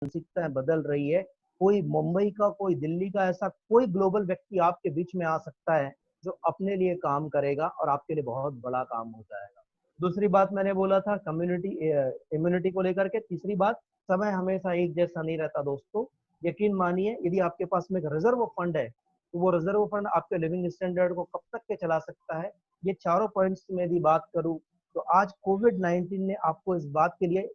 मानसिकताएं बदल रही है। कोई मुंबई का, कोई दिल्ली का, ऐसा कोई ग्लोबल व्यक्ति आपके बीच में आ सकता है जो अपने लिए काम करेगा और आपके लिए बहुत बड़ा काम हो जाएगा। दूसरी बात मैंने बोला था कम्युनिटी इम्यूनिटी को लेकर के। तीसरी बात, समय हमेशा एक जैसा नहीं रहता दोस्तों। यकीन मानिए, यदि आपके पास में एक रिजर्व फंड है तो वो रिजर्व फंड आपके लिविंग स्टैंडर्ड को कब तक के चला सकता है। ये चारों पॉइंट्स में यदि बात करूं तो आज कोविड-19 ने आपको इस बात के लिए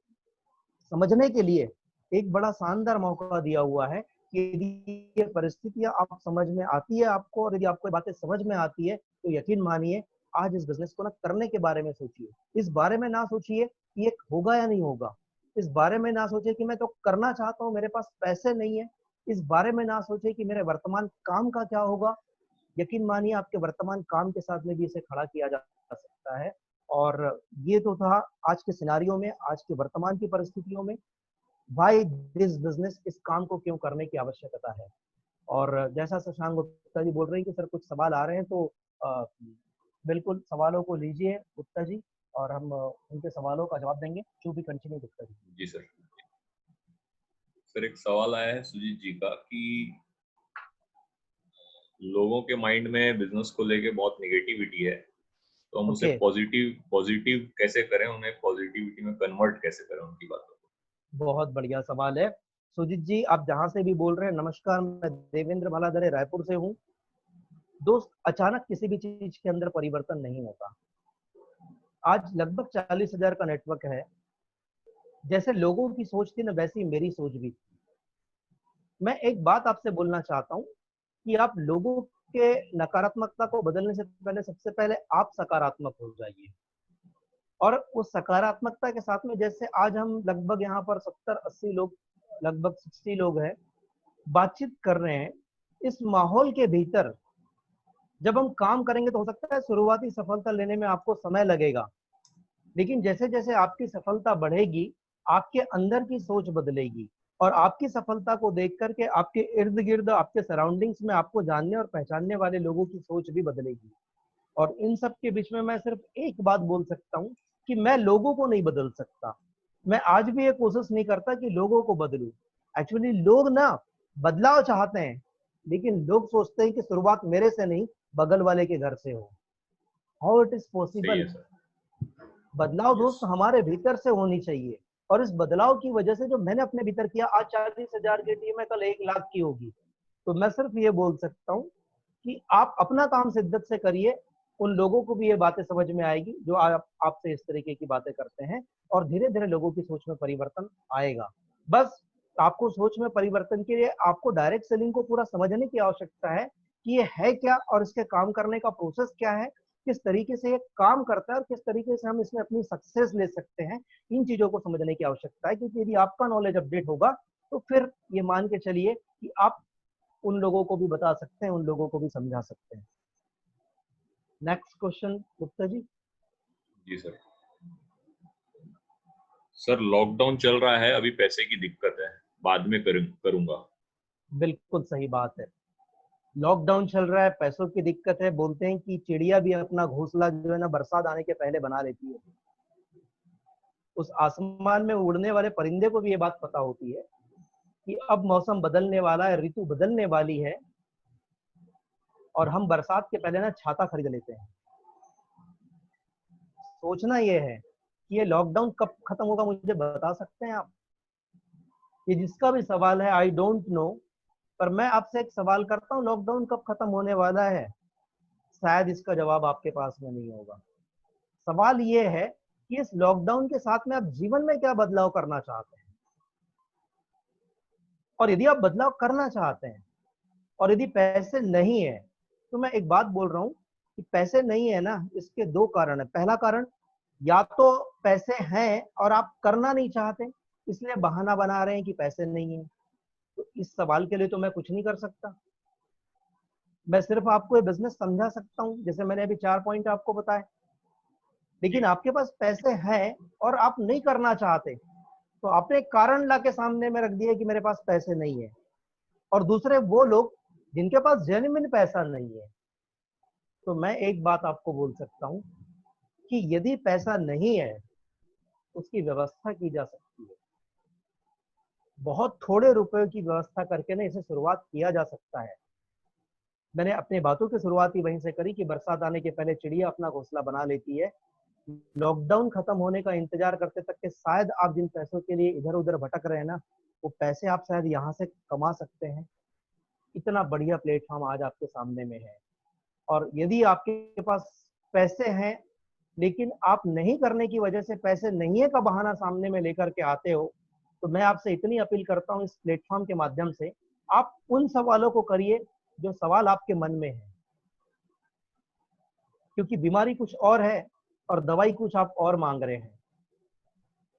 समझने के लिए एक बड़ा शानदार मौका दिया हुआ है कि यदि ये परिस्थितियां आप समझ में आती है आपको, और यदि आपको बातें समझ में आती है तो यकीन मानिए आज इस बिजनेस को ना करने के बारे में सोचिए। इस बारे में ना सोचिए कि ये होगा या नहीं होगा। इस बारे में ना सोचिए कि मैं तो करना चाहता हूँ, मेरे पास पैसे नहीं है। इस बारे में ना सोचिए कि मेरे वर्तमान काम का क्या होगा। यकीन मानिए आपके वर्तमान काम के साथ में भी इसे खड़ा किया जा सकता है। और ये तो था आज के सिनारियों में, आज के वर्तमान की परिस्थितियों में वाई दिस बिजनेस, इस काम को क्यों करने की आवश्यकता है। और जैसा शशांक गुप्ता जी बोल रहे हैं कि सर कुछ सवाल आ रहे हैं, तो बिल्कुल सवालों को लीजिए गुप्ता जी, और हम उनके सवालों का जवाब देंगे। To be continue Gupta ji. जी सर। सर एक सवाल आया है सुजीत जी का कि लोगों के माइंड में बिजनेस को लेके बहुत नेगेटिविटी है, तो हम उसे ओके, पॉजिटिव कैसे करें, उन्हें पॉजिटिविटी में कन्वर्ट कैसे करें उनकी बातों को। बहुत बढ़िया सवाल है सुजीत जी, आप जहां से भी बोल रहे हैं। नमस्कार, मैं देवेंद्र भालाधरे रायपुर से हूँ। दोस्त, अचानक किसी भी चीज के अंदर परिवर्तन नहीं होता। आज लगभग 40,000 का नेटवर्क है। जैसे लोगों की सोच थी ना, वैसी मेरी सोच भी। मैं एक बात आपसे बोलना चाहता हूँ कि आप लोगों के नकारात्मकता को बदलने से पहले सबसे पहले आप सकारात्मक हो जाइए। और उस सकारात्मकता के साथ में, जैसे आज हम लगभग यहाँ पर 70-80 लोग, लगभग 60 लोग हैं, बातचीत कर रहे हैं। इस माहौल के भीतर जब हम काम करेंगे तो हो सकता है शुरुआती सफलता लेने में आपको समय लगेगा, लेकिन जैसे जैसे आपकी सफलता बढ़ेगी आपके अंदर की सोच बदलेगी। और आपकी सफलता को देख करके आपके इर्द गिर्द, आपके सराउंडिंग्स में आपको जानने और पहचानने वाले लोगों की सोच भी बदलेगी। और इन सब के बीच में मैं सिर्फ एक बात बोल सकता हूँ कि मैं लोगों को नहीं बदल सकता। मैं आज भी ये कोशिश नहीं करता कि लोगों को बदलूं। एक्चुअली लोग ना बदलाव चाहते हैं, लेकिन लोग सोचते हैं कि शुरुआत मेरे से नहीं, बगल वाले के घर से हो। हाउ इट इज सही पॉसिबल। है सर। बदलाव यस। दोस्त हमारे भीतर से होनी चाहिए। और इस बदलाव की वजह से जो मैंने अपने भीतर किया, आज 40,000 की टीम है, कल 1 लाख की होगी। तो मैं सिर्फ ये बोल सकता हूँ कि आप अपना काम शिद्दत से करिए। उन लोगों को भी ये बातें समझ में आएगी जो आपसे इस तरीके की बातें करते हैं, और धीरे धीरे लोगों की सोच में परिवर्तन आएगा। बस आपको सोच में परिवर्तन के लिए आपको डायरेक्ट सेलिंग को पूरा समझने की आवश्यकता है कि ये है क्या और इसके काम करने का प्रोसेस क्या है, किस तरीके से ये काम करता है और किस तरीके से हम इसमें अपनी सक्सेस ले सकते हैं। इन चीजों को समझने की आवश्यकता है, क्योंकि यदि आपका नॉलेज अपडेट होगा तो फिर ये मान के चलिए कि आप उन लोगों को भी बता सकते हैं, उन लोगों को भी समझा सकते हैं। Next question Gupta ji. जी सर। सर लॉकडाउन चल रहा है, अभी पैसे की दिक्कत है, बाद में करूंगा। बिल्कुल सही बात है। लॉकडाउन चल रहा है, पैसों की दिक्कत है। बोलते हैं कि चिड़िया भी अपना घोंसला जो है ना बरसात आने के पहले बना लेती है। उस आसमान में उड़ने वाले परिंदे को भी ये बात पता होती है कि अब मौसम बदलने वाला है, ऋतु बदलने वाली है, और हम बरसात के पहले ना छाता खरीद लेते हैं। सोचना ये है कि ये लॉकडाउन कब खत्म होगा, मुझे बता सकते हैं आप? ये जिसका भी सवाल है, आई डोंट नो, पर मैं आपसे एक सवाल करता हूँ, लॉकडाउन कब खत्म होने वाला है? शायद इसका जवाब आपके पास में नहीं होगा। सवाल ये है कि इस लॉकडाउन के साथ में आप जीवन में क्या बदलाव करना चाहते हैं। और यदि आप बदलाव करना चाहते हैं और यदि पैसे नहीं है, तो मैं एक बात बोल रहा हूं कि पैसे नहीं है ना, इसके दो कारण है। पहला कारण, या तो पैसे हैं और आप करना नहीं चाहते, इसलिए बहाना बना रहे हैं कि पैसे नहीं है। तो इस सवाल के लिए तो मैं कुछ नहीं कर सकता। मैं सिर्फ आपको ये बिजनेस समझा सकता हूँ, जैसे मैंने अभी 4 पॉइंट आपको बताए। जी। लेकिन आपके पास पैसे हैं और आप नहीं करना चाहते, तो आपने एक कारण ला के सामने में रख दिया कि मेरे पास पैसे नहीं है। और दूसरे वो लोग जिनके पास जेन्युइन पैसा नहीं है। तो मैं एक बात आपको बोल सकता हूँ कि यदि पैसा नहीं है, उसकी व्यवस्था की जा सकती है। बहुत थोड़े रुपए की व्यवस्था करके ना इसे शुरुआत किया जा सकता है। मैंने अपनी बातों की शुरुआत ही वहीं से करी कि बरसात आने के पहले चिड़िया अपना घोंसला बना लेती है। लॉकडाउन खत्म होने का इंतजार करते तक के शायद आप जिन पैसों के लिए इधर उधर भटक रहे हैं ना, वो पैसे आप शायद यहाँ से कमा सकते हैं। इतना बढ़िया प्लेटफॉर्म आज आपके सामने में है। और यदि आपके पास पैसे हैं लेकिन आप नहीं करने की वजह से पैसे नहीं है का बहाना सामने में लेकर के आते हो, तो मैं आपसे इतनी अपील करता हूँ इस प्लेटफॉर्म के माध्यम से, आप उन सवालों को करिए जो सवाल आपके मन में है, क्योंकि बीमारी कुछ और है और दवाई कुछ आप और मांग रहे हैं।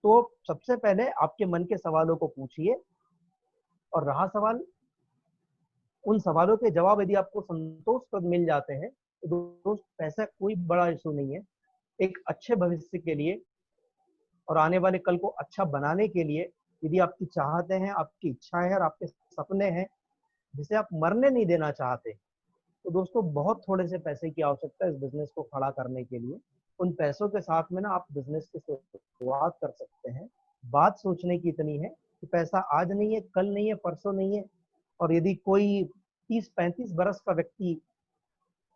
तो सबसे पहले आपके मन के सवालों को पूछिए, और रहा सवाल, उन सवालों के जवाब यदि आपको संतोषप्रद मिल जाते हैं तो दोस्त पैसा कोई बड़ा इशू नहीं है। एक अच्छे भविष्य के लिए और आने वाले कल को अच्छा बनाने के लिए यदि आपकी चाहते हैं, आपकी इच्छाएं हैं और आपके सपने हैं जिसे आप मरने नहीं देना चाहते, तो दोस्तों बहुत थोड़े से पैसे की आवश्यकता है इस बिजनेस को खड़ा करने के लिए। उन पैसों के साथ में ना आप बिजनेस की शुरुआत कर सकते हैं। बात सोचने की इतनी है कि पैसा आज नहीं है, कल नहीं है, परसों नहीं है। और यदि कोई 30-35 बरस का व्यक्ति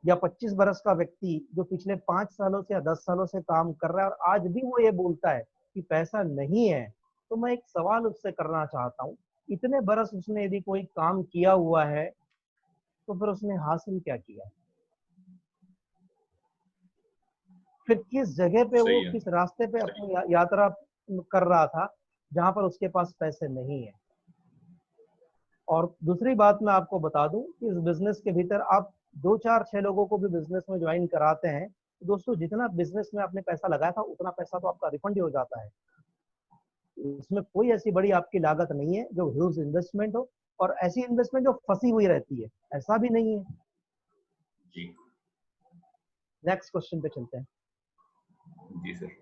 या 25 बरस का व्यक्ति जो पिछले 5 सालों से या 10 सालों से काम कर रहा है और आज भी वो ये बोलता है कि पैसा नहीं है, तो मैं एक सवाल उससे करना चाहता हूँ, इतने बरस उसने यदि कोई काम किया हुआ है तो फिर उसने हासिल क्या किया? फिर किस जगह पे वो, सही है। किस रास्ते पे अपनी यात्रा कर रहा था जहां पर उसके पास पैसे नहीं है? और दूसरी बात मैं आपको बता दूं कि इस बिजनेस के भीतर आप 2-4-6 लोगों को भी बिजनेस में ज्वाइन कराते हैं तो दोस्तों जितना बिजनेस में आपने पैसा लगाया था उतना पैसा तो आपका रिफंड ही हो जाता है। इसमें कोई ऐसी बड़ी आपकी लागत नहीं है जो ह्यूज इन्वेस्टमेंट हो, और ऐसी इन्वेस्टमेंट जो फंसी हुई रहती है, ऐसा भी नहीं है। जी नेक्स्ट क्वेश्चन पे चलते हैं। जी सर।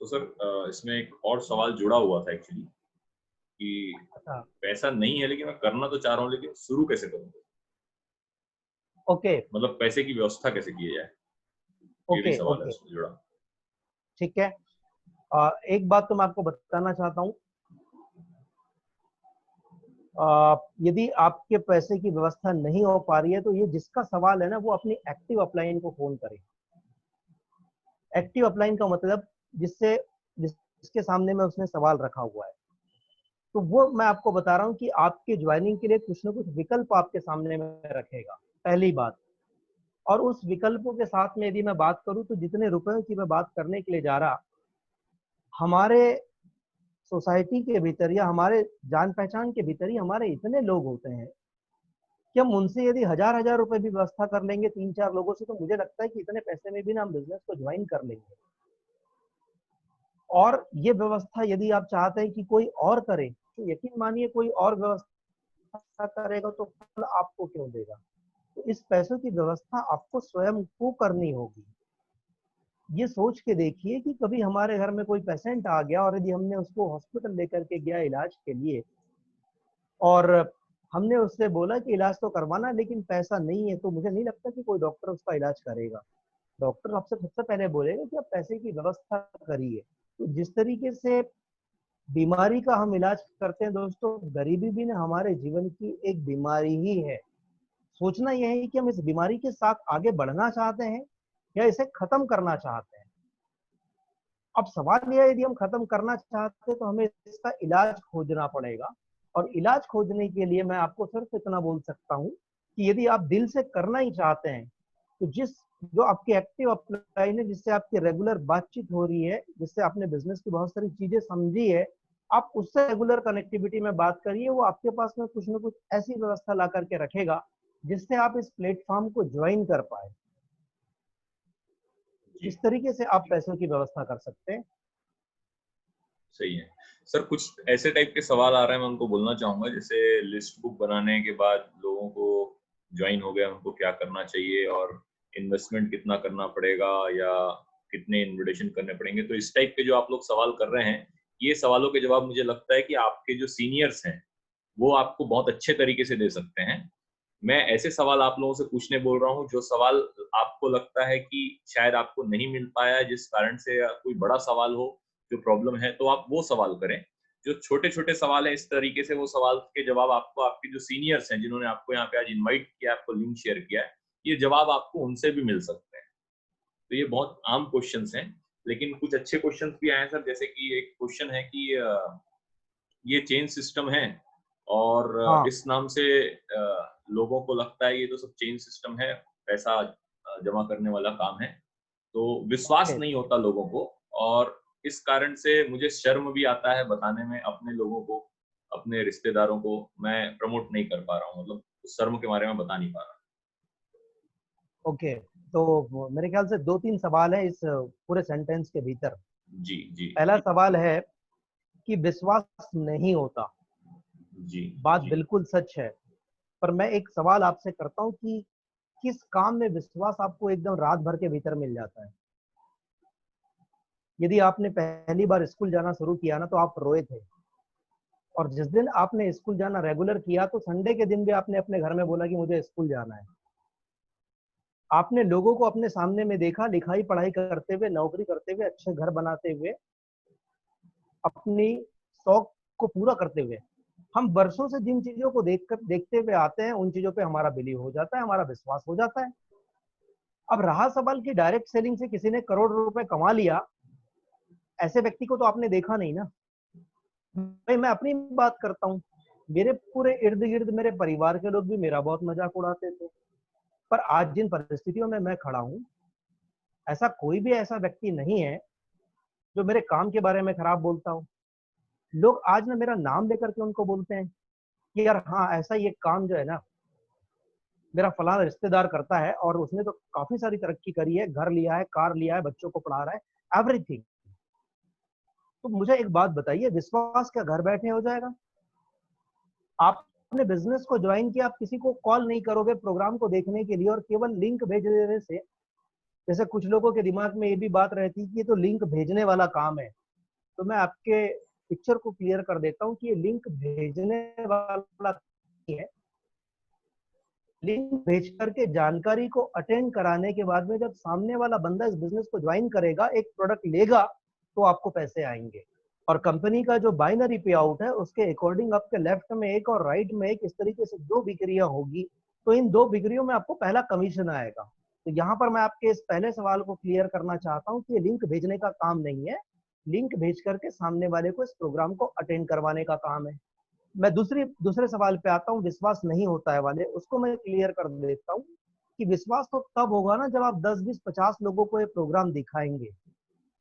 तो सर इसमें एक और सवाल जुड़ा हुआ था एक्चुअली कि अच्छा, पैसा नहीं है लेकिन मैं करना तो चाह रहा हूँ, लेकिन शुरू कैसे करूँ? ओके मतलब पैसे की व्यवस्था कैसे की जाए, ये भी ओके सवाल है ओके, उसमें जुड़ा। ठीक है। एक बात तो मैं आपको बताना चाहता हूँ, यदि आपके पैसे की व्यवस्था नहीं हो पा रही है तो ये जिसका सवाल है ना वो अपनी एक्टिव अपलाइन को फोन करे। एक्टिव अपलाइन का मतलब जिसके सामने में उसने सवाल रखा हुआ है, तो वो मैं आपको बता रहा हूँ कि आपके ज्वाइनिंग के लिए कुछ ना कुछ विकल्प आपके सामने में रखेगा, पहली बात। और उस विकल्पों के साथ में यदि मैं बात करूँ तो जितने रुपयों की मैं बात करने के लिए जा रहा, हमारे सोसाइटी के भीतर या हमारे जान पहचान के भीतर ही हमारे इतने लोग होते हैं कि हम उनसे यदि 1000-1000 रुपए भी व्यवस्था कर लेंगे 3-4 लोगों से, तो मुझे लगता है कि इतने पैसे में भी ना हम बिजनेस को ज्वाइन कर लेंगे। और ये व्यवस्था यदि आप चाहते हैं कि कोई और करे तो यकीन मानिए कोई और व्यवस्था करेगा तो फल आपको क्यों देगा? तो इस पैसों की व्यवस्था आपको स्वयं को करनी होगी। ये सोच के देखिए कि कभी हमारे घर में कोई पेशेंट आ गया और यदि हमने उसको हॉस्पिटल लेकर के गया इलाज के लिए, और हमने उससे बोला कि इलाज तो करवाना लेकिन पैसा नहीं है, तो मुझे नहीं लगता कि कोई डॉक्टर उसका इलाज करेगा। डॉक्टर आपसे सबसे पहले बोलेगा कि आप पैसे की व्यवस्था करिए। तो जिस तरीके से बीमारी का हम इलाज करते हैं दोस्तों, गरीबी भी ना हमारे जीवन की एक बीमारी ही है। सोचना यह है कि हम इस बीमारी के साथ आगे बढ़ना चाहते हैं या इसे खत्म करना चाहते हैं। अब सवाल यह है, यदि हम खत्म करना चाहते हैं तो हमें इसका इलाज खोजना पड़ेगा। और इलाज खोजने के लिए मैं आपको सिर्फ इतना बोल सकता हूँ कि यदि आप दिल से करना ही चाहते हैं तो जो आपकी एक्टिव अपलाइन है, जिससे आपकी रेगुलर बातचीत हो रही है, जिससे आपने बिजनेस की बहुत सारी चीजें समझी है, आप उससे रेगुलर कनेक्टिविटी में बात करिए। वो आपके पास में कुछ ना कुछ ऐसी व्यवस्था ला करके रखेगा जिससे आप इस प्लेटफॉर्म को ज्वाइन कर पाए। इस तरीके से आप पैसों की व्यवस्था कर सकते हैं। सही है सर। कुछ ऐसे टाइप के सवाल आ रहे हैं, मैं उनको बोलना चाहूंगा। जैसे लिस्ट बुक बनाने के बाद लोगों को ज्वाइन हो गया, उनको क्या करना चाहिए और इन्वेस्टमेंट कितना करना पड़ेगा या कितने इन्विटेशन करने पड़ेंगे। तो इस टाइप के जो आप लोग सवाल कर रहे हैं, ये सवालों के जवाब मुझे लगता है कि आपके जो सीनियर्स हैं वो आपको बहुत अच्छे तरीके से दे सकते हैं। मैं ऐसे सवाल आप लोगों से पूछने बोल रहा हूँ जो सवाल आपको लगता है कि शायद आपको नहीं मिल पाया जिस कारण से, या कोई बड़ा सवाल हो जो प्रॉब्लम है, तो आप वो सवाल करें। जो छोटे-छोटे सवाल हैं, इस तरीके से वो सवाल के जवाब आपको आपके जो सीनियर्स हैं, जिन्होंने आपको यहाँ पे आज इनवाइट किया, आपको लिंक शेयर किया है, ये जवाब आपको उनसे भी मिल सकते हैं। तो ये बहुत आम क्वेश्चंस हैं, लेकिन कुछ अच्छे क्वेश्चंस भी आए हैं सर, जैसे कि एक क्वेश्चन है कि ये चेन सिस्टम है और हाँ, इस नाम से लोगों को लगता है ये तो सब चेन सिस्टम है, पैसा जमा करने वाला काम है। तो विश्वास ओके, नहीं होता लोगों को, और इस कारण से मुझे शर्म भी आता है बताने में अपने लोगों को, अपने रिश्तेदारों को मैं प्रमोट नहीं कर पा रहा हूँ, मतलब उस शर्म के बारे में बता नहीं पा रहा। ओके। तो मेरे ख्याल से 2-3 सवाल है इस पूरे सेंटेंस के भीतर। जी, जी, पहला जी, सवाल है कि विश्वास नहीं होता। जी, बात जी, बिल्कुल सच है। पर मैं एक सवाल आपसे करता हूँ कि किस काम में विश्वास आपको एकदम रात भर के भीतर मिल जाता है? यदि आपने पहली बार स्कूल जाना शुरू किया ना, तो आप रोए थे। और जिस दिन आपने स्कूल जाना रेगुलर किया, तो संडे के दिन भी आपने अपने घर में बोला कि मुझे स्कूल जाना है। आपने लोगों को अपने सामने में देखा, लिखाई पढ़ाई करते हुए, नौकरी करते हुए, अच्छे घर बनाते हुए, अपनी शौक को पूरा करते हुए। हम वर्षों से जिन चीजों को देखते हुए आते हैं, उन चीजों पे हमारा बिलीव हो जाता है, हमारा विश्वास हो जाता है। अब रहा सवाल कि डायरेक्ट सेलिंग से किसी ने करोड़ रुपए कमा लिया, ऐसे व्यक्ति को तो आपने देखा नहीं ना। भाई, मैं अपनी बात करता हूँ। मेरे पूरे इर्द गिर्द मेरे परिवार के लोग भी मेरा बहुत मजाक उड़ाते थे। पर आज जिन परिस्थितियों में मैं खड़ा हूँ, ऐसा कोई भी ऐसा व्यक्ति नहीं है जो मेरे काम के बारे में खराब बोलता हो। लोग आज ना मेरा नाम लेकर के उनको बोलते हैं कि यार हाँ, ऐसा ये काम जो है ना, मेरा फलाना रिश्तेदार करता है और उसने तो काफी सारी तरक्की करी है, घर लिया है, कार लिया है, बच्चों को पढ़ा रहा है, एवरीथिंग। तो मुझे एक बात बताइए, विश्वास क्या घर बैठे हो जाएगा? आपने बिजनेस को ज्वाइन किया, आप किसी को कॉल नहीं करोगे प्रोग्राम को देखने के लिए, और केवल लिंक भेज देने से, जैसे कुछ लोगों के दिमाग में ये भी बात रहती है कि ये तो लिंक भेजने वाला काम है। तो मैं आपके पिक्चर को क्लियर कर देता हूँ कि ये लिंक भेजने वाला नहीं है। लिंक भेज करके जानकारी को अटेंड कराने के बाद में, जब सामने वाला बंदा इस बिजनेस को ज्वाइन करेगा, एक प्रोडक्ट लेगा, तो आपको पैसे आएंगे। और कंपनी का जो बाइनरी पे आउट है, उसके अकॉर्डिंग आपके लेफ्ट में एक और राइट में एक, इस तरीके से 2 बिक्रियां होगी। तो इन 2 बिक्रियों में आपको पहला कमीशन आएगा। तो यहाँ पर मैं आपके इस पहले सवाल को क्लियर करना चाहता हूँ कि ये लिंक भेजने का काम नहीं है। लिंक भेज करके सामने वाले को इस प्रोग्राम को अटेंड करवाने का काम है। मैं दूसरे सवाल पे आता हूँ, विश्वास नहीं होता है वाले, उसको मैं क्लियर कर देता हूँ कि विश्वास तो तब होगा ना जब आप 10, 20, 50 लोगों को ये प्रोग्राम दिखाएंगे,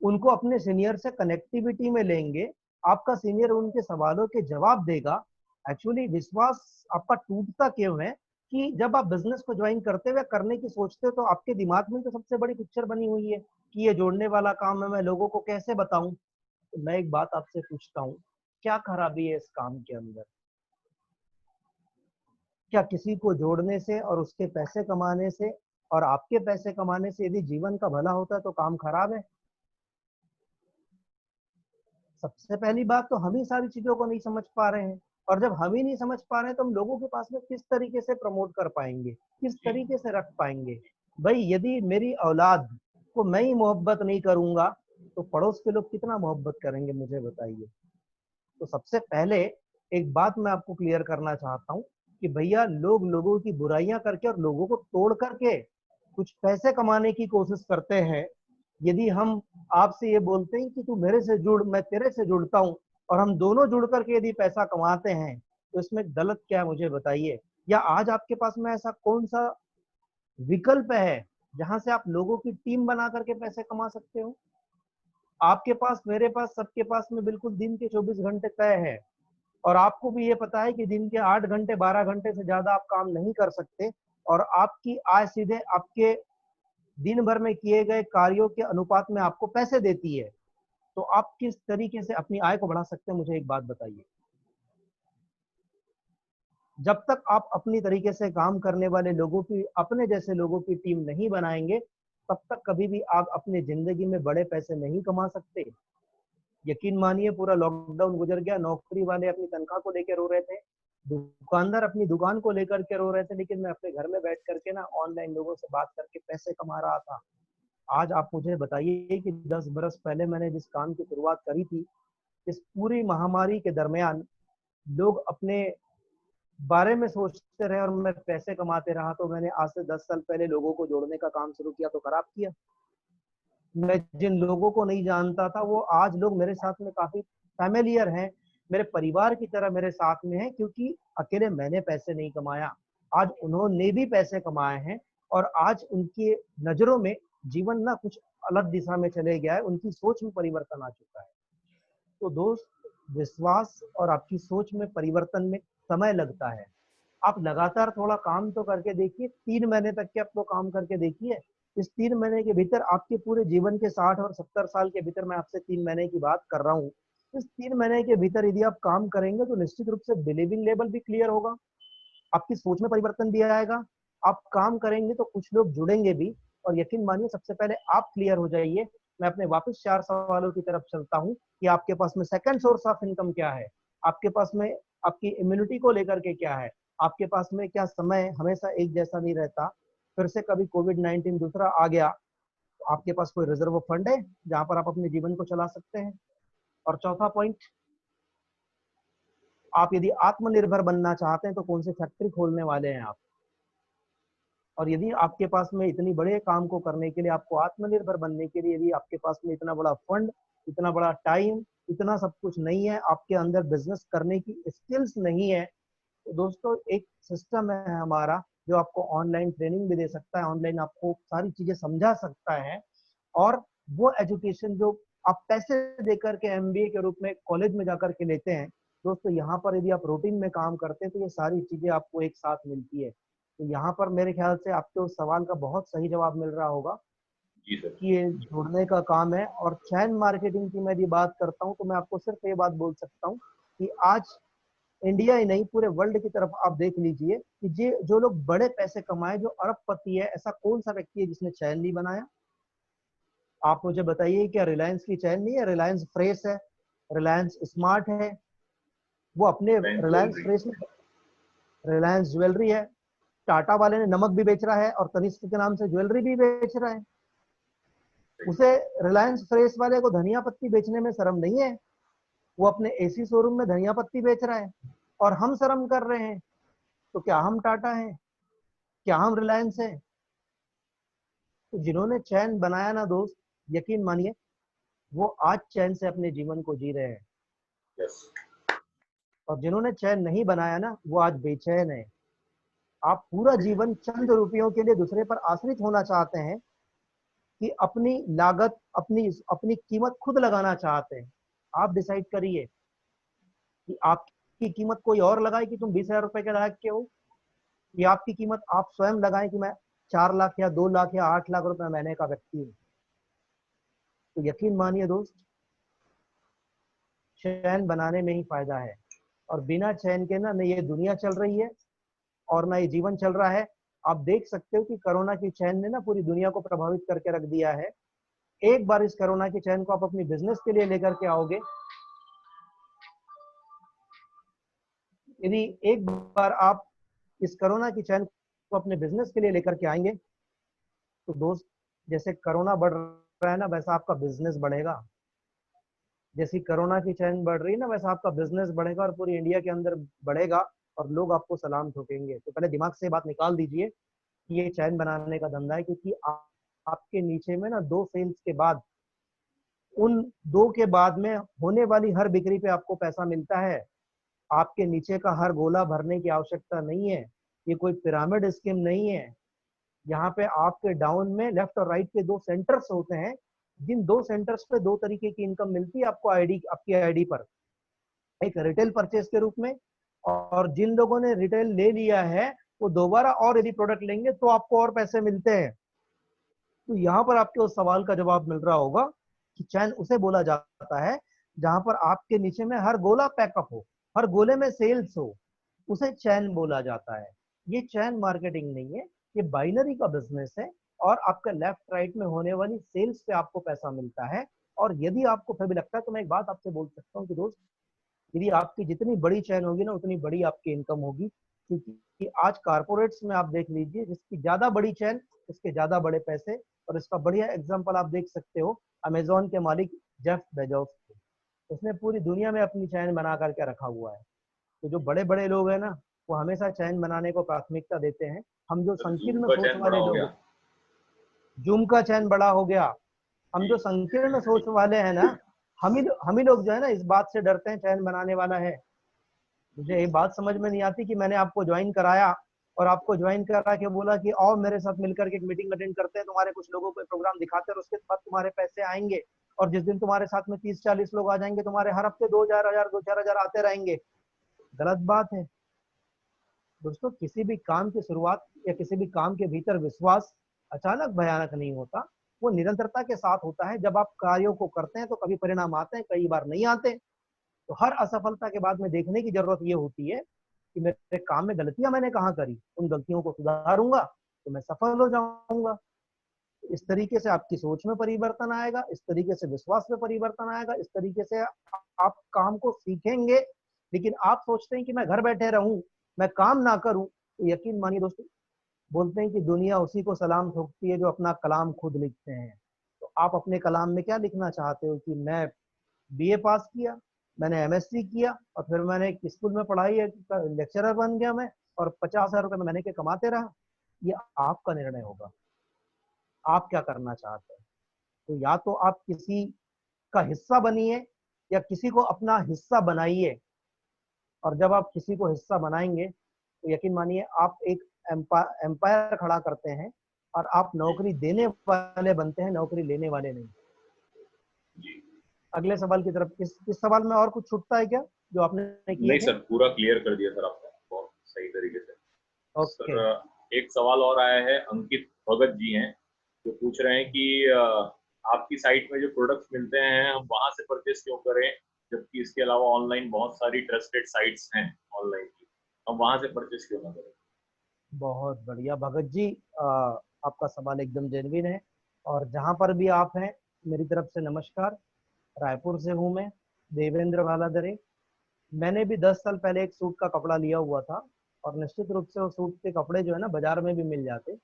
उनको अपने सीनियर से कनेक्टिविटी में लेंगे, आपका सीनियर उनके सवालों के जवाब देगा। एक्चुअली विश्वास आपका टूटता क्यों है कि जब आप बिजनेस को ज्वाइन करते हुए करने की सोचते हो, तो आपके दिमाग में तो सबसे बड़ी पिक्चर बनी हुई है कि ये जोड़ने वाला काम है, मैं लोगों को कैसे बताऊं। तो मैं एक बात आपसे पूछता हूँ, क्या खराबी है इस काम के अंदर? क्या किसी को जोड़ने से और उसके पैसे कमाने से और आपके पैसे कमाने से यदि जीवन का भला होता है तो काम खराब है? सबसे पहली बात तो हम ही सारी चीजों को नहीं समझ पा रहे हैं। और जब हम ही नहीं समझ पा रहे हैं, तो हम लोगों के पास में किस तरीके से प्रमोट कर पाएंगे, किस जी, तरीके से रख पाएंगे? भाई, यदि मेरी औलाद को मैं ही मोहब्बत नहीं करूंगा, तो पड़ोस के लोग कितना मोहब्बत करेंगे, मुझे बताइए। तो सबसे पहले एक बात मैं आपको क्लियर करना चाहता हूँ कि भैया, लोग लोगों की बुराइयां करके और लोगों को तोड़ करके कुछ पैसे कमाने की कोशिश करते हैं। यदि हम आपसे ये बोलते हैं कि तू मेरे से जुड़, मैं तेरे से जुड़ता हूँ, और हम दोनों जुड़ करके यदि पैसा कमाते हैं, तो इसमें गलत क्या है, मुझे बताइए। या आज आपके पास में ऐसा कौन सा विकल्प है जहां से आप लोगों की टीम बना करके पैसे कमा सकते हो? आपके पास, मेरे पास, सबके पास में बिल्कुल दिन के 24 घंटे तय है। और आपको भी ये पता है कि दिन के 8 घंटे, 12 घंटे से ज्यादा आप काम नहीं कर सकते। और आपकी आय सीधे आपके दिन भर में किए गए कार्यों के अनुपात में आपको पैसे देती है। तो आप किस तरीके से अपनी आय को बढ़ा सकते हैं, मुझे एक बात बताइए। जब तक आप अपनी तरीके से काम करने वाले लोगों की, अपने जैसे लोगों की टीम नहीं बनाएंगे, तब तक कभी भी आप अपनी जिंदगी में बड़े पैसे नहीं कमा सकते। यकीन मानिए, पूरा लॉकडाउन गुजर गया, नौकरी वाले अपनी तनख्वाह को लेकर रो रहे थे, दुकानदार अपनी दुकान को लेकर के रो रहे थे, लेकिन मैं अपने घर में बैठ करके ना ऑनलाइन लोगों से बात करके पैसे कमा रहा था। आज आप मुझे बताइए कि 10 बरस पहले मैंने जिस काम की शुरुआत करी थी, इस पूरी महामारी के दरमियान लोग अपने बारे में सोचते रहे और मैं पैसे कमाते रहा, तो मैंने आज से 10 साल पहले लोगों को जोड़ने का काम शुरू किया तो खराब किया। मैं जिन लोगों को नहीं जानता था वो आज लोग मेरे साथ में काफी फैमिलियर हैं, मेरे परिवार की तरह मेरे साथ में हैं, क्योंकि अकेले मैंने पैसे नहीं कमाया, आज उन्होंने भी पैसे कमाए हैं और आज उनकी नजरों में जीवन ना कुछ अलग दिशा में चले गया है, उनकी सोच में परिवर्तन आ चुका है। तो दोस्त, विश्वास और आपकी सोच में परिवर्तन में समय लगता है। आप लगातार थोड़ा काम तो करके देखिए, 3 महीने तक के आप तो काम करके देखिए। इस 3 महीने के भीतर आपके पूरे जीवन के 60 और 70 साल के भीतर मैं आपसे 3 महीने की बात कर रहा हूँ, इस 3 महीने के भीतर यदि आप काम करेंगे तो निश्चित रूप से बिलीविंग लेवल भी क्लियर होगा, आपकी सोच में परिवर्तन भी आएगा। आप काम करेंगे तो कुछ लोग जुड़ेंगे भी, और यकीन मानिए सबसे पहले आप क्लियर हो जाइए। मैं अपने वापस 4 सवालों की तरफ चलता हूँ कि आपके पास में सेकंड सोर्स ऑफ इनकम क्या है, आपके पास में आपकी इम्यूनिटी को लेकर के क्या है, आपके पास में क्या समय हमेशा एक जैसा नहीं रहता, फिर से कभी कोविड-19 दूसरा आ गया तो आपके पास कोई रिजर्व फंड है जहां पर आप अपने जीवन को चला सकते हैं। और चौथा पॉइंट, आप यदि आत्मनिर्भर बनना चाहते हैं तो कौन सी फैक्ट्री खोलने वाले हैं आप। और यदि आपके पास में इतनी बड़े काम को करने के लिए, आपको आत्मनिर्भर बनने के लिए यदि आपके पास में इतना बड़ा फंड, इतना बड़ा टाइम, इतना सब कुछ नहीं है, आपके अंदर बिजनेस करने की स्किल्स नहीं है, तो दोस्तों एक सिस्टम है हमारा जो आपको ऑनलाइन ट्रेनिंग भी दे सकता है, ऑनलाइन आपको सारी चीजें समझा सकता है। और वो एजुकेशन जो आप पैसे देकर के एमबीए के रूप में कॉलेज में जाकर के लेते हैं, दोस्तों यहाँ पर यदि आप रूटीन में काम करते हैं तो ये सारी चीजें आपको एक साथ मिलती है। तो यहाँ पर मेरे ख्याल से आपके उस सवाल का बहुत सही जवाब मिल रहा होगा जी सर। कि ये जोड़ने का काम है। और चैन मार्केटिंग की मैं यदि बात करता हूँ तो मैं आपको सिर्फ ये बात बोल सकता हूँ कि आज इंडिया ही नहीं पूरे वर्ल्ड की तरफ आप देख लीजिए कि जो लोग बड़े पैसे कमाए, जो अरबपति है, ऐसा कौन सा व्यक्ति है जिसने चैन नहीं बनाया। आप मुझे बताइए, क्या रिलायंस की चैन नहीं है, रिलायंस फ्रेश है, रिलायंस स्मार्ट है, वो अपने रिलायंस ज्वेलरी। फ्रेश में रिलायंस ज्वेलरी है, टाटा वाले ने नमक भी बेच रहा है और तनिष्क के नाम से ज्वेलरी भी बेच रहा है। उसे रिलायंस फ्रेश वाले को धनिया पत्ती बेचने में शर्म नहीं है, वो अपने एसी शोरूम में धनिया पत्ती बेच रहा है और हम शर्म कर रहे हैं। तो क्या हम टाटा हैं, क्या हम रिलायंस हैं। तो जिन्होंने चैन बनाया ना दोस्त, यकीन मानिए वो आज चैन से अपने जीवन को जी रहे हैं, यस। और जिन्होंने चैन नहीं बनाया ना वो आज बेचैन है। आप पूरा जीवन चंद रुपयों के लिए दूसरे पर आश्रित होना चाहते हैं, कि अपनी लागत, अपनी अपनी कीमत खुद लगाना चाहते हैं। आप डिसाइड करिए कि आपकी कीमत कोई और लगाए कि तुम 20,000 रुपए के लायक के हो, या आपकी कीमत आप स्वयं लगाएं कि मैं 4 लाख या 2 लाख या 8 लाख रुपए महीने का व्यक्ति हूँ। तो यकीन मानिए दोस्त, चैन बनाने में ही फायदा है, और बिना चैन के ना ये दुनिया चल रही है और ना ये जीवन चल रहा है। आप देख सकते हो कि कोरोना की चैन ने ना पूरी दुनिया को प्रभावित करके रख दिया है। एक बार इस कोरोना की चैन को आप अपनी बिजनेस के लिए लेकर के आओगे, यदि एक बार आप इस कोरोना की चैन को अपने बिजनेस के लिए लेकर के आएंगे, तो दोस्त जैसे कोरोना बढ़ रहा है ना वैसा आपका बिजनेस बढ़ेगा। जैसी कोरोना की चैन बढ़ रही है ना वैसा आपका बिजनेस बढ़ेगा और पूरी इंडिया के अंदर बढ़ेगा, और लोग आपको सलाम ठोकेंगे। तो पहले दिमाग से बात निकाल दीजिए कि ये चैन बनाने का धंधा है, क्योंकि आपके नीचे में ना 2 सेल्स के बाद, उन 2 के बाद में होने वाली हर बिक्री पे आपको पैसा मिलता है। आपके नीचे का हर गोला भरने की आवश्यकता नहीं है, ये कोई पिरामिड स्कीम नहीं है। यहाँ पे आपके डाउन में लेफ्ट और राइट के 2 सेंटर्स होते हैं, जिन 2 सेंटर्स पे 2 तरीके की इनकम मिलती है आपको, आपकी आईडी पर, एक रिटेल परचेज के रूप में, और जिन लोगों ने रिटेल ले लिया है वो दोबारा और यदि प्रोडक्ट लेंगे तो आपको और पैसे मिलते हैं। तो यहाँ पर आपके उस सवाल का जवाब मिल रहा होगा कि चैन उसे बोला जाता है जहां पर आपके नीचे में हर गोला पैकअप हो, हर गोले में सेल्स हो, उसे चैन बोला जाता है। ये चैन मार्केटिंग नहीं है, ये बाइनरी का बिजनेस है, और आपका लेफ्ट राइट में होने वाली सेल्स पे आपको पैसा मिलता है। और यदि आपको फिर भी लगता है तो मैं एक बात आपसे बोल सकता हूँ कि दोस्त, यदि आपकी जितनी बड़ी चैन होगी ना उतनी बड़ी आपकी इनकम होगी, क्योंकि आज कारपोरेट्स में आप देख लीजिए, जिसकी ज्यादा बड़ी चैन उसके ज्यादा बड़े पैसे। और इसका बढ़िया एग्जांपल आप देख सकते हो अमेजोन के मालिक जेफ बेजोस, उसने पूरी दुनिया में अपनी चैन बना करके रखा हुआ है। तो जो बड़े बड़े लोग हैं ना, वो हमेशा चैन बनाने को प्राथमिकता देते हैं। हम जो सर जूम संकीर्ण का सोच चैन बड़ा वाले हो लोग, गया। जूम का चैन बड़ा हो गया, हम जी। जो संकीर्ण सोच वाले हैं ना, हम ही लोग जो है ना इस बात से डरते हैं चैन बनाने वाला है। मुझे जी। ये बात समझ में नहीं आती कि मैंने आपको ज्वाइन कराया और आपको ज्वाइन करा के बोला कि आओ मेरे साथ मिलकर के एक मीटिंग अटेंड करते हैं, तुम्हारे कुछ लोगों को प्रोग्राम दिखाते हैं और उसके बाद तुम्हारे पैसे आएंगे। और जिस दिन तुम्हारे साथ में 30-40 लोग आ जाएंगे, तुम्हारे हर हफ्ते 2,000 आते रहेंगे। गलत बात है दोस्तों। किसी भी काम की शुरुआत या किसी भी काम के भीतर विश्वास अचानक भयानक नहीं होता, वो निरंतरता के साथ होता है। जब आप कार्यों को करते हैं तो कभी परिणाम आते हैं, कई बार नहीं आते। तो हर असफलता के बाद में देखने की जरूरत ये होती है कि मेरे काम में गलतियां मैंने कहाँ करी, उन गलतियों को सुधारूंगा तो मैं सफल हो जाऊंगा। इस तरीके से आपकी सोच में परिवर्तन आएगा, इस तरीके से विश्वास में परिवर्तन आएगा, इस तरीके से आप काम को सीखेंगे। लेकिन आप सोचते हैं कि मैं घर बैठे रहूं, मैं काम ना करूं, तो यकीन मानिए दोस्तों, बोलते हैं कि दुनिया उसी को सलाम ठोकती है जो अपना कलाम खुद लिखते हैं। तो आप अपने कलाम में क्या लिखना चाहते हो कि मैं बीए पास किया, मैंने एमएससी किया और फिर मैंने एक स्कूल में पढ़ाई है, लेक्चरर बन गया मैं और 50,000 रुपए में महीने के कमाते रहा? ये आपका निर्णय होगा, आप क्या करना चाहते हैं। तो या तो आप किसी का हिस्सा बनिए या किसी को अपना हिस्सा बनाइए। और जब आप किसी को हिस्सा बनाएंगे तो यकीन मानिए आप एक एम्पायर खड़ा करते हैं और आप जी। नौकरी देने वाले बनते हैं, नौकरी लेने वाले नहीं। जी। अगले सवाल की तरफ, इस सवाल में और कुछ छूटता है क्या जो आपने किए नहीं थे? सर, पूरा क्लियर कर दिया सर आपने, बहुत सही तरीके से। ओके। सर एक सवाल और आया है, अंकित भगत जी हैं जो पूछ रहे हैं कि आपकी साइट में जो प्रोडक्ट्स मिलते हैं हम वहां से परचेस क्यों करें, जबकि इसके अलावा ऑनलाइन बहुत सारी ट्रस्टेड साइट्स हैं ऑनलाइन की, हम वहां से परचेस क्यों ना करें। बहुत बढ़िया भगत जी, आपका सवाल एकदम जेन्युइन है। और जहां पर भी आप हैं, मेरी तरफ से नमस्कार। रायपुर से हूँ मैं, देवेंद्र भालाधरे। मैंने भी 10 साल पहले एक सूट का कपड़ा लिया हुआ था और निश्चित रूप से वो सूट के कपड़े जो है ना बाजार में भी मिल जाते।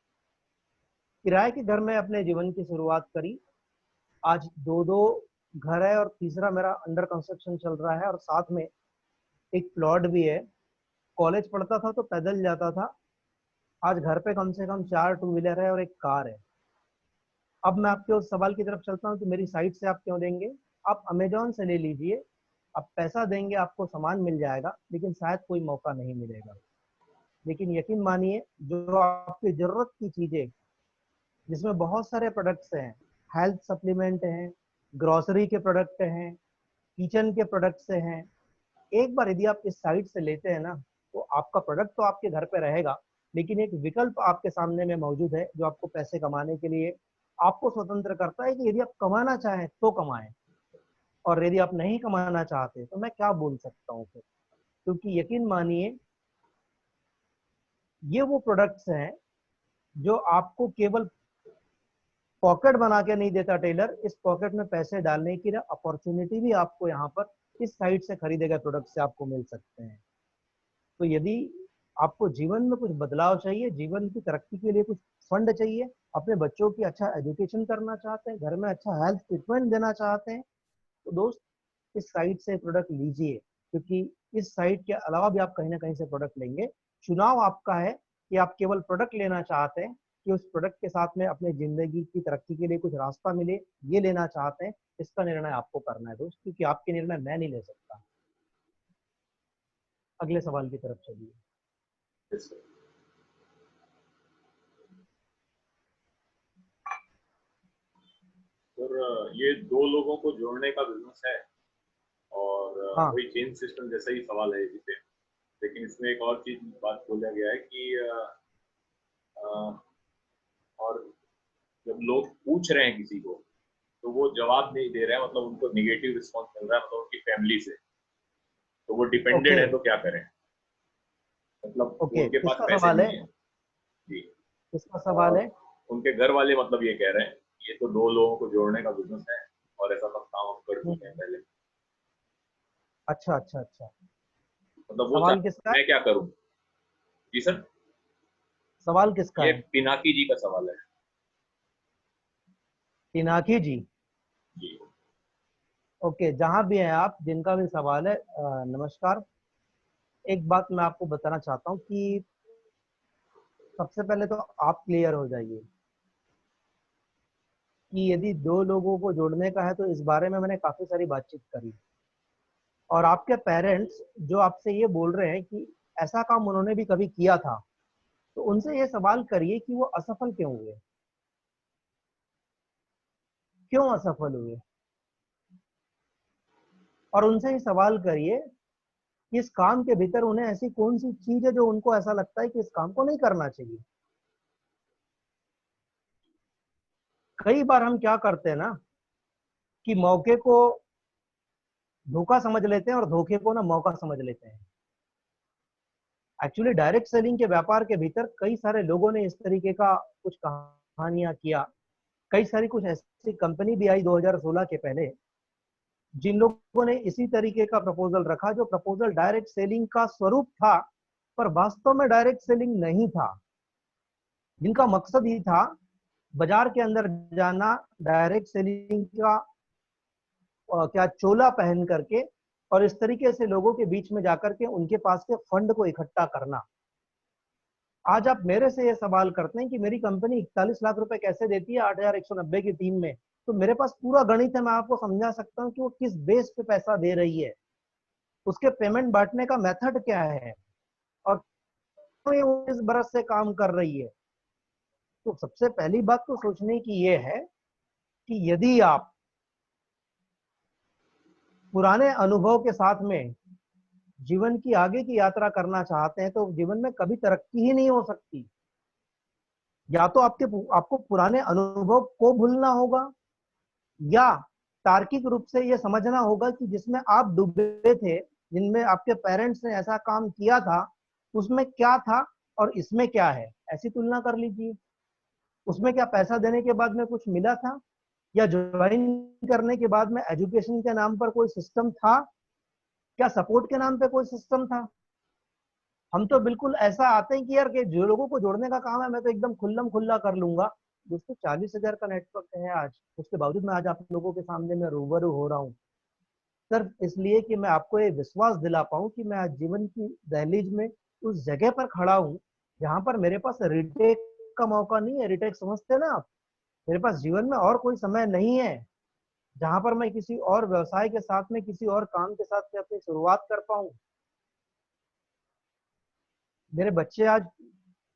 किराए के घर में अपने जीवन की शुरुआत करी। आज दो दो घर है और तीसरा मेरा अंडर कंस्ट्रक्शन चल रहा है और साथ में एक प्लॉट भी है। कॉलेज पढ़ता था तो पैदल जाता था, आज घर पे कम से कम 4 टू व्हीलर है और एक कार है। अब मैं आपके उस सवाल की तरफ चलता हूँ कि मेरी साइट से आप क्यों लेंगे। आप अमेजोन से ले लीजिए, आप पैसा देंगे आपको सामान मिल जाएगा, लेकिन शायद कोई मौका नहीं मिलेगा। लेकिन यकीन मानिए, जो आपकी जरूरत की चीजें, जिसमें बहुत सारे प्रोडक्ट्स हैं, हेल्थ सप्लीमेंट हैं, ग्रोसरी के प्रोडक्ट हैं, किचन के प्रोडक्ट्स हैं, एक बार यदि आप इस साइट से लेते हैं ना, तो आपका प्रोडक्ट तो आपके घर पे रहेगा, लेकिन एक विकल्प आपके सामने में मौजूद है जो आपको पैसे कमाने के लिए आपको स्वतंत्र करता है कि यदि आप कमाना चाहें तो कमाएं, और यदि आप नहीं कमाना चाहते तो मैं क्या बोल सकता हूँ फिर। क्योंकि यकीन मानिए, ये वो प्रोडक्ट्स हैं जो आपको केवल पॉकेट बना के नहीं देता टेलर, इस पॉकेट में पैसे डालने की अपॉर्चुनिटी भी आपको यहाँ पर इस साइट से खरीदे गए प्रोडक्ट से आपको मिल सकते हैं। तो यदि आपको जीवन में कुछ बदलाव चाहिए, जीवन की तरक्की के लिए कुछ फंड चाहिए, अपने बच्चों की अच्छा एजुकेशन करना चाहते हैं, घर में अच्छा हेल्थ ट्रीटमेंट देना चाहते हैं, तो दोस्त इस साइट से प्रोडक्ट लीजिए। क्योंकि इस साइट के अलावा भी आप कहीं ना कहीं से प्रोडक्ट लेंगे। चुनाव आपका है कि आप केवल प्रोडक्ट लेना चाहते हैं कि उस प्रोडक्ट के साथ में अपने जिंदगी की तरक्की के लिए कुछ रास्ता मिले, ये लेना चाहते हैं। इसका निर्णय आपको करना है दोस्त, क्योंकि आपके निर्णय मैं नहीं ले सकता। अगले सवाल की तरफ चलिए। Yes, sir। सर ये दो लोगों को जोड़ने का बिजनेस है और हाँ। वही चेन सिस्टम जैसा ही सवाल है जिसे, लेकिन इसमें एक और चीज बात बोला गया है कि और जब लोग पूछ रहे हैं किसी को तो वो जवाब नहीं दे रहे हैं, मतलब उनको निगेटिव रिस्पॉन्स मिल रहा है, मतलब उनकी फैमिली से, तो वो डिपेंडेंट ओके। है तो क्या करें, मतलब वो ओके, उनके पास किसका पैसे सवाल है? नहीं है। जी। किसका सवाल और है? उनके घर वाले मतलब ये कह रहे हैं ये तो दो लोगों को जोड़ने का बिजनेस है और ऐसा सब काम हम कर चुके हैं हम्म। पहले। अच्छा अच्छा अच्छा। मतलब वो सवाल चाहते किसका हैं है? मैं क्या करूं। जी सर। सवाल किसका ये है? पिनाकी जी का सवाल है। पिनाकी जी। जी। ओके, जहां भी हैं आप, जिनका भी सवाल है, नमस्कार। एक बात मैं आपको बताना चाहता हूँ कि सबसे पहले तो आप क्लियर हो जाइए कि यदि दो लोगों को जोड़ने का है तो इस बारे में मैंने काफी सारी बातचीत करी। और आपके पेरेंट्स जो आपसे ये बोल रहे हैं कि ऐसा काम उन्होंने भी कभी किया था, तो उनसे ये सवाल करिए कि वो असफल क्यों हुए, क्यों असफल हुए। और उनसे ये सवाल करिए कि इस काम के भीतर उन्हें ऐसी कौन सी चीज है जो उनको ऐसा लगता है कि इस काम को नहीं करना चाहिए। कई बार हम क्या करते हैं ना, कि मौके को धोखा समझ लेते हैं और धोखे को ना मौका समझ लेते हैं। एक्चुअली डायरेक्ट सेलिंग के व्यापार के भीतर कई सारे लोगों ने इस तरीके का कुछ कहानियां किया। कई सारी कुछ ऐसी कंपनी भी आई 2016 के पहले, जिन लोगों ने इसी तरीके का प्रपोजल रखा, जो प्रपोजल डायरेक्ट सेलिंग का स्वरूप था पर वास्तव में डायरेक्ट सेलिंग नहीं था। जिनका मकसद ही था बाजार के अंदर जाना, डायरेक्ट सेलिंग का क्या चोला पहन करके, और इस तरीके से लोगों के बीच में जाकर के उनके पास के फंड को इकट्ठा करना। आज आप मेरे से ये सवाल करते हैं कि मेरी कंपनी 41 लाख रुपए कैसे देती है 8190 की टीम में, तो मेरे पास पूरा गणित है, मैं आपको समझा सकता हूँ कि वो किस बेस पे पैसा दे रही है, उसके पेमेंट बांटने का मेथड क्या है, और क्यों ये 19 बरस से काम कर रही है। तो सबसे पहली बात तो सोचने की ये है कि यदि आप पुराने अनुभव के साथ में जीवन की आगे की यात्रा करना चाहते हैं तो जीवन में कभी तरक्की ही नहीं हो सकती। या तो आपको पुराने अनुभव को भूलना होगा, या तार्किक रूप से ये समझना होगा कि जिसमें आप डूबे थे, जिनमें आपके पेरेंट्स ने ऐसा काम किया था, उसमें क्या था और इसमें क्या है, ऐसी तुलना कर लीजिए। उसमें क्या पैसा देने के बाद में कुछ मिला था, या ज्वाइन करने के बाद में एजुकेशन के नाम पर कोई सिस्टम था, क्या सपोर्ट के नाम पे कोई सिस्टम था। हम तो बिल्कुल ऐसा आते हैं कि यार कि जो लोगों को जोड़ने का काम है मैं तो एकदम खुल्लम खुल्ला कर लूंगा। दोस्तों 40,000 का नेटवर्क है आज, उसके बावजूद मैं आज आप लोगों के सामने में रूबरू हो रहा हूँ, सिर्फ इसलिए कि मैं आपको ये विश्वास दिला पाऊँ कि मैं आज जीवन की दहलीज में उस जगह पर खड़ा हूँ जहां पर मेरे पास रिटेक का मौका नहीं है। रिटेक समझते ना आप? मेरे पास जीवन में और कोई समय नहीं है जहां पर मैं किसी और व्यवसाय के साथ में, किसी और काम के साथ में अपनी शुरुआत कर पाऊं। मेरे बच्चे आज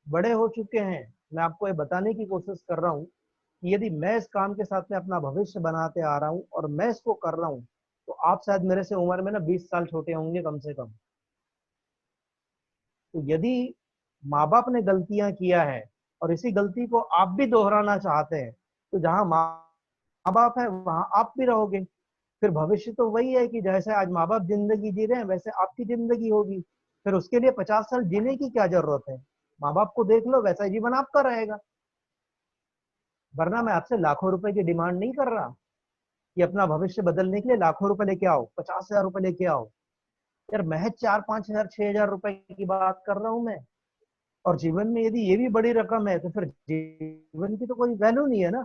बड़े हो चुके हैं। मैं आपको ये बताने की कोशिश कर रहा हूँ कि यदि मैं इस काम के साथ में अपना भविष्य बनाते आ रहा हूँ और मैं इसको कर रहा हूँ, तो आप शायद मेरे से उम्र में ना 20 साल छोटे होंगे कम से कम। तो यदि माँ बाप ने गलतियां किया है और इसी गलती को आप भी दोहराना चाहते हैं, तो जहां माँ बाप है वहां आप भी रहोगे। फिर भविष्य तो वही है कि जैसे आज माँ बाप जिंदगी जी रहे हैं वैसे आपकी जिंदगी होगी। फिर उसके लिए 50 साल जीने की क्या जरूरत है? माँ बाप को देख लो, वैसा ही जीवन आपका रहेगा। वरना मैं आपसे लाखों रुपए की डिमांड नहीं कर रहा कि अपना भविष्य बदलने के लिए लाखों रुपए लेके आओ, 50,000 रुपए लेके आओ। यार महज 4-5 हजार 6,000 रुपए की बात कर रहा हूं मैं। और जीवन में यदि ये भी बड़ी रकम है तो फिर जीवन की तो कोई वैल्यू नहीं है ना,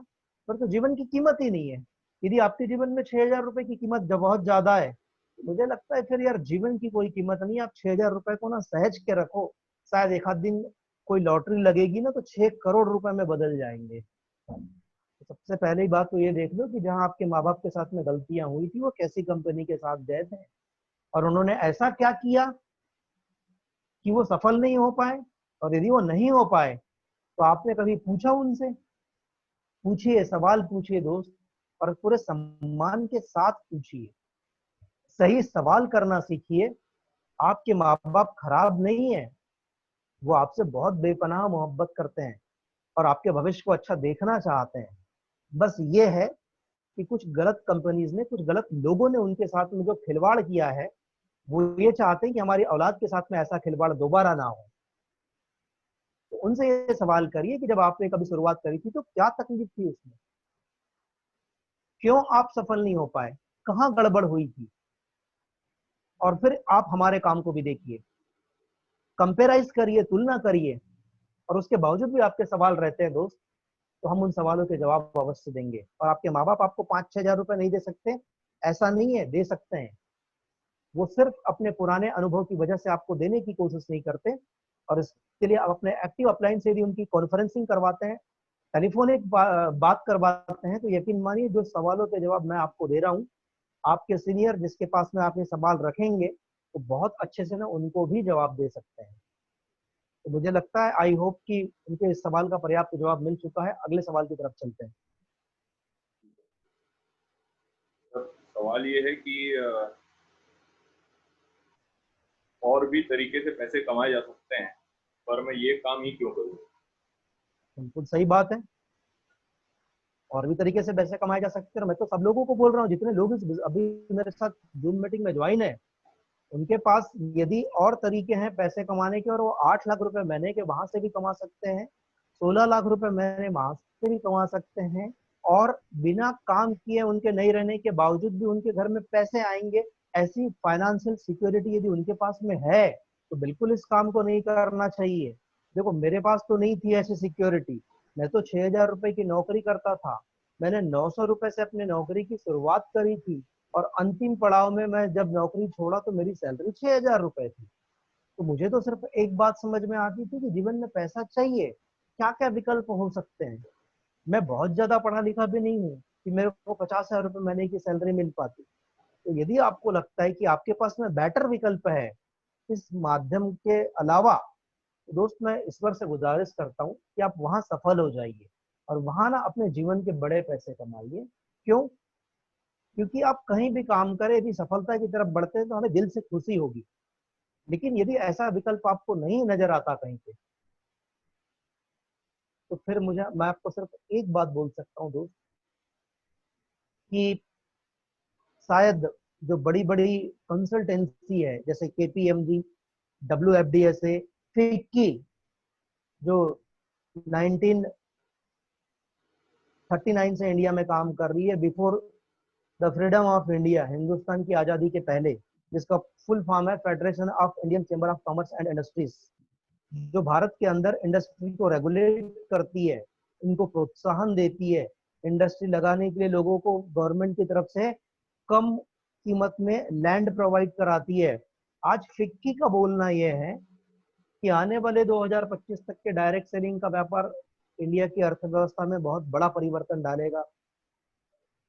फिर तो जीवन की कीमत ही नहीं है। यदि आपके जीवन में 6,000 रुपए की कीमत जब बहुत ज्यादा है, तो मुझे लगता है फिर यार जीवन की कोई कीमत नहीं है। आप 6,000 रुपए को ना सहज के रखो, शायद एक आध दिन कोई लॉटरी लगेगी ना तो 6 करोड़ रुपए में बदल जाएंगे। तो सबसे पहली बात तो ये देख लो कि जहां आपके माँ बाप के साथ में गलतियां हुई थी वो कैसी कंपनी के साथ गए थे, और उन्होंने ऐसा क्या किया कि वो सफल नहीं हो पाए। और यदि वो नहीं हो पाए तो आपने कभी पूछा उनसे? पूछिए, सवाल पूछिए दोस्त, और पूरे सम्मान के साथ पूछिए। सही सवाल करना सीखिए। आपके माँ बाप खराब नहीं है, वो आपसे बहुत बेपनाह मोहब्बत करते हैं और आपके भविष्य को अच्छा देखना चाहते हैं। बस ये है कि कुछ गलत कंपनीज ने, कुछ गलत लोगों ने उनके साथ में जो खिलवाड़ किया है, वो ये चाहते हैं कि हमारी औलाद के साथ में ऐसा खिलवाड़ दोबारा ना हो। तो उनसे ये सवाल करिए कि जब आपने कभी शुरुआत करी थी तो क्या तकलीफ थी उसमें, क्यों आप सफल नहीं हो पाए, कहाँ गड़बड़ हुई थी। और फिर आप हमारे काम को भी देखिए, कंपेराइज करिए, तुलना करिए, और उसके बावजूद भी आपके सवाल रहते हैं दोस्त, तो हम उन सवालों के जवाब अवश्य देंगे। और आपके माँ बाप आपको 5-6 हजार रुपए नहीं दे सकते, ऐसा नहीं है, दे सकते हैं। वो सिर्फ अपने पुराने अनुभव की वजह से आपको देने की कोशिश नहीं करते। और इसके लिए आप अपने एक्टिव अपलाइन से यदि उनकी कॉन्फ्रेंसिंग करवाते हैं, टेलीफोनिक बात करवाते हैं, तो यकीन मानिए जो सवालों के जवाब मैं आपको दे रहा हूँ, आपके सीनियर जिसके पास में आप ये सवाल रखेंगे, तो बहुत अच्छे से ना उनको भी जवाब दे सकते हैं। तो मुझे लगता है, आई होप कि उनके इस सवाल का पर्याप्त जवाब मिल चुका है। अगले सवाल की तरफ चलते हैं। सवाल ये है कि और भी तरीके से पैसे कमाए जा सकते हैं, पर मैं ये काम ही क्यों करूँ? बिल्कुल सही बात है, और भी तरीके से पैसे कमाए जा सकते हैं। मैं तो सब लोगों को बोल रहा हूँ, जितने लोग अभी मेरे साथ जूम मीटिंग में ज्वाइन है, उनके पास यदि और तरीके हैं पैसे कमाने के, और वो 8 लाख रुपए महीने के वहां से भी कमा सकते हैं, 16 लाख रुपए महीने वहां से भी कमा सकते हैं, और बिना काम किए उनके नहीं रहने के बावजूद भी उनके घर में पैसे आएंगे, ऐसी फाइनेंशियल सिक्योरिटी यदि उनके पास में है, तो बिल्कुल इस काम को नहीं करना चाहिए। देखो, मेरे पास तो नहीं थी ऐसी सिक्योरिटी। मैं तो 6 हजार रुपए की नौकरी करता था। मैंने 900 रुपए से अपनी नौकरी की शुरुआत करी थी, और अंतिम पड़ाव में मैं जब नौकरी छोड़ा तो मेरी सैलरी 6 हजार रुपए थी। तो मुझे तो सिर्फ एक बात समझ में आती थी कि जीवन में पैसा चाहिए, क्या क्या विकल्प हो सकते हैं। मैं बहुत ज्यादा पढ़ा लिखा भी नहीं हूँ कि मेरे को 50 हजार रुपए महीने की सैलरी मिल पाती। तो यदि आपको लगता है कि आपके पास में बेटर विकल्प है इस माध्यम के अलावा, तो दोस्त मैं ईश्वर से गुजारिश करता हूँ कि आप वहां सफल हो जाइए, और वहां ना अपने जीवन के बड़े पैसे कमाइए। क्यों? क्योंकि आप कहीं भी काम करें, यदि सफलता की तरफ बढ़ते हैं तो हमें दिल से खुशी होगी। लेकिन यदि ऐसा विकल्प आपको नहीं नजर आता कहीं पे, तो फिर मैं आपको सिर्फ एक बात बोल सकता हूँ दोस्त, कि शायद जो बड़ी बड़ी कंसल्टेंसी है, जैसे KPMG, WFDSA, फिक्की, जो 1939 से इंडिया में काम कर रही है, before the freedom of India, Hindustan की आजादी के पहले, जिसका फुल फॉर्म है federation of Indian chamber of commerce and industries, जो भारत के अंदर इंडस्ट्री को रेगुलेट करती है, इनको प्रोत्साहन देती है, इंडस्ट्री लगाने के लिए लोगों को गवर्नमेंट की तरफ से कम कीमत में लैंड प्रोवाइड कराती है। आज फिक्की का बोलना यह है कि आने वाले 2025 तक के डायरेक्ट सेलिंग का व्यापार इंडिया की अर्थव्यवस्था में बहुत बड़ा परिवर्तन डालेगा।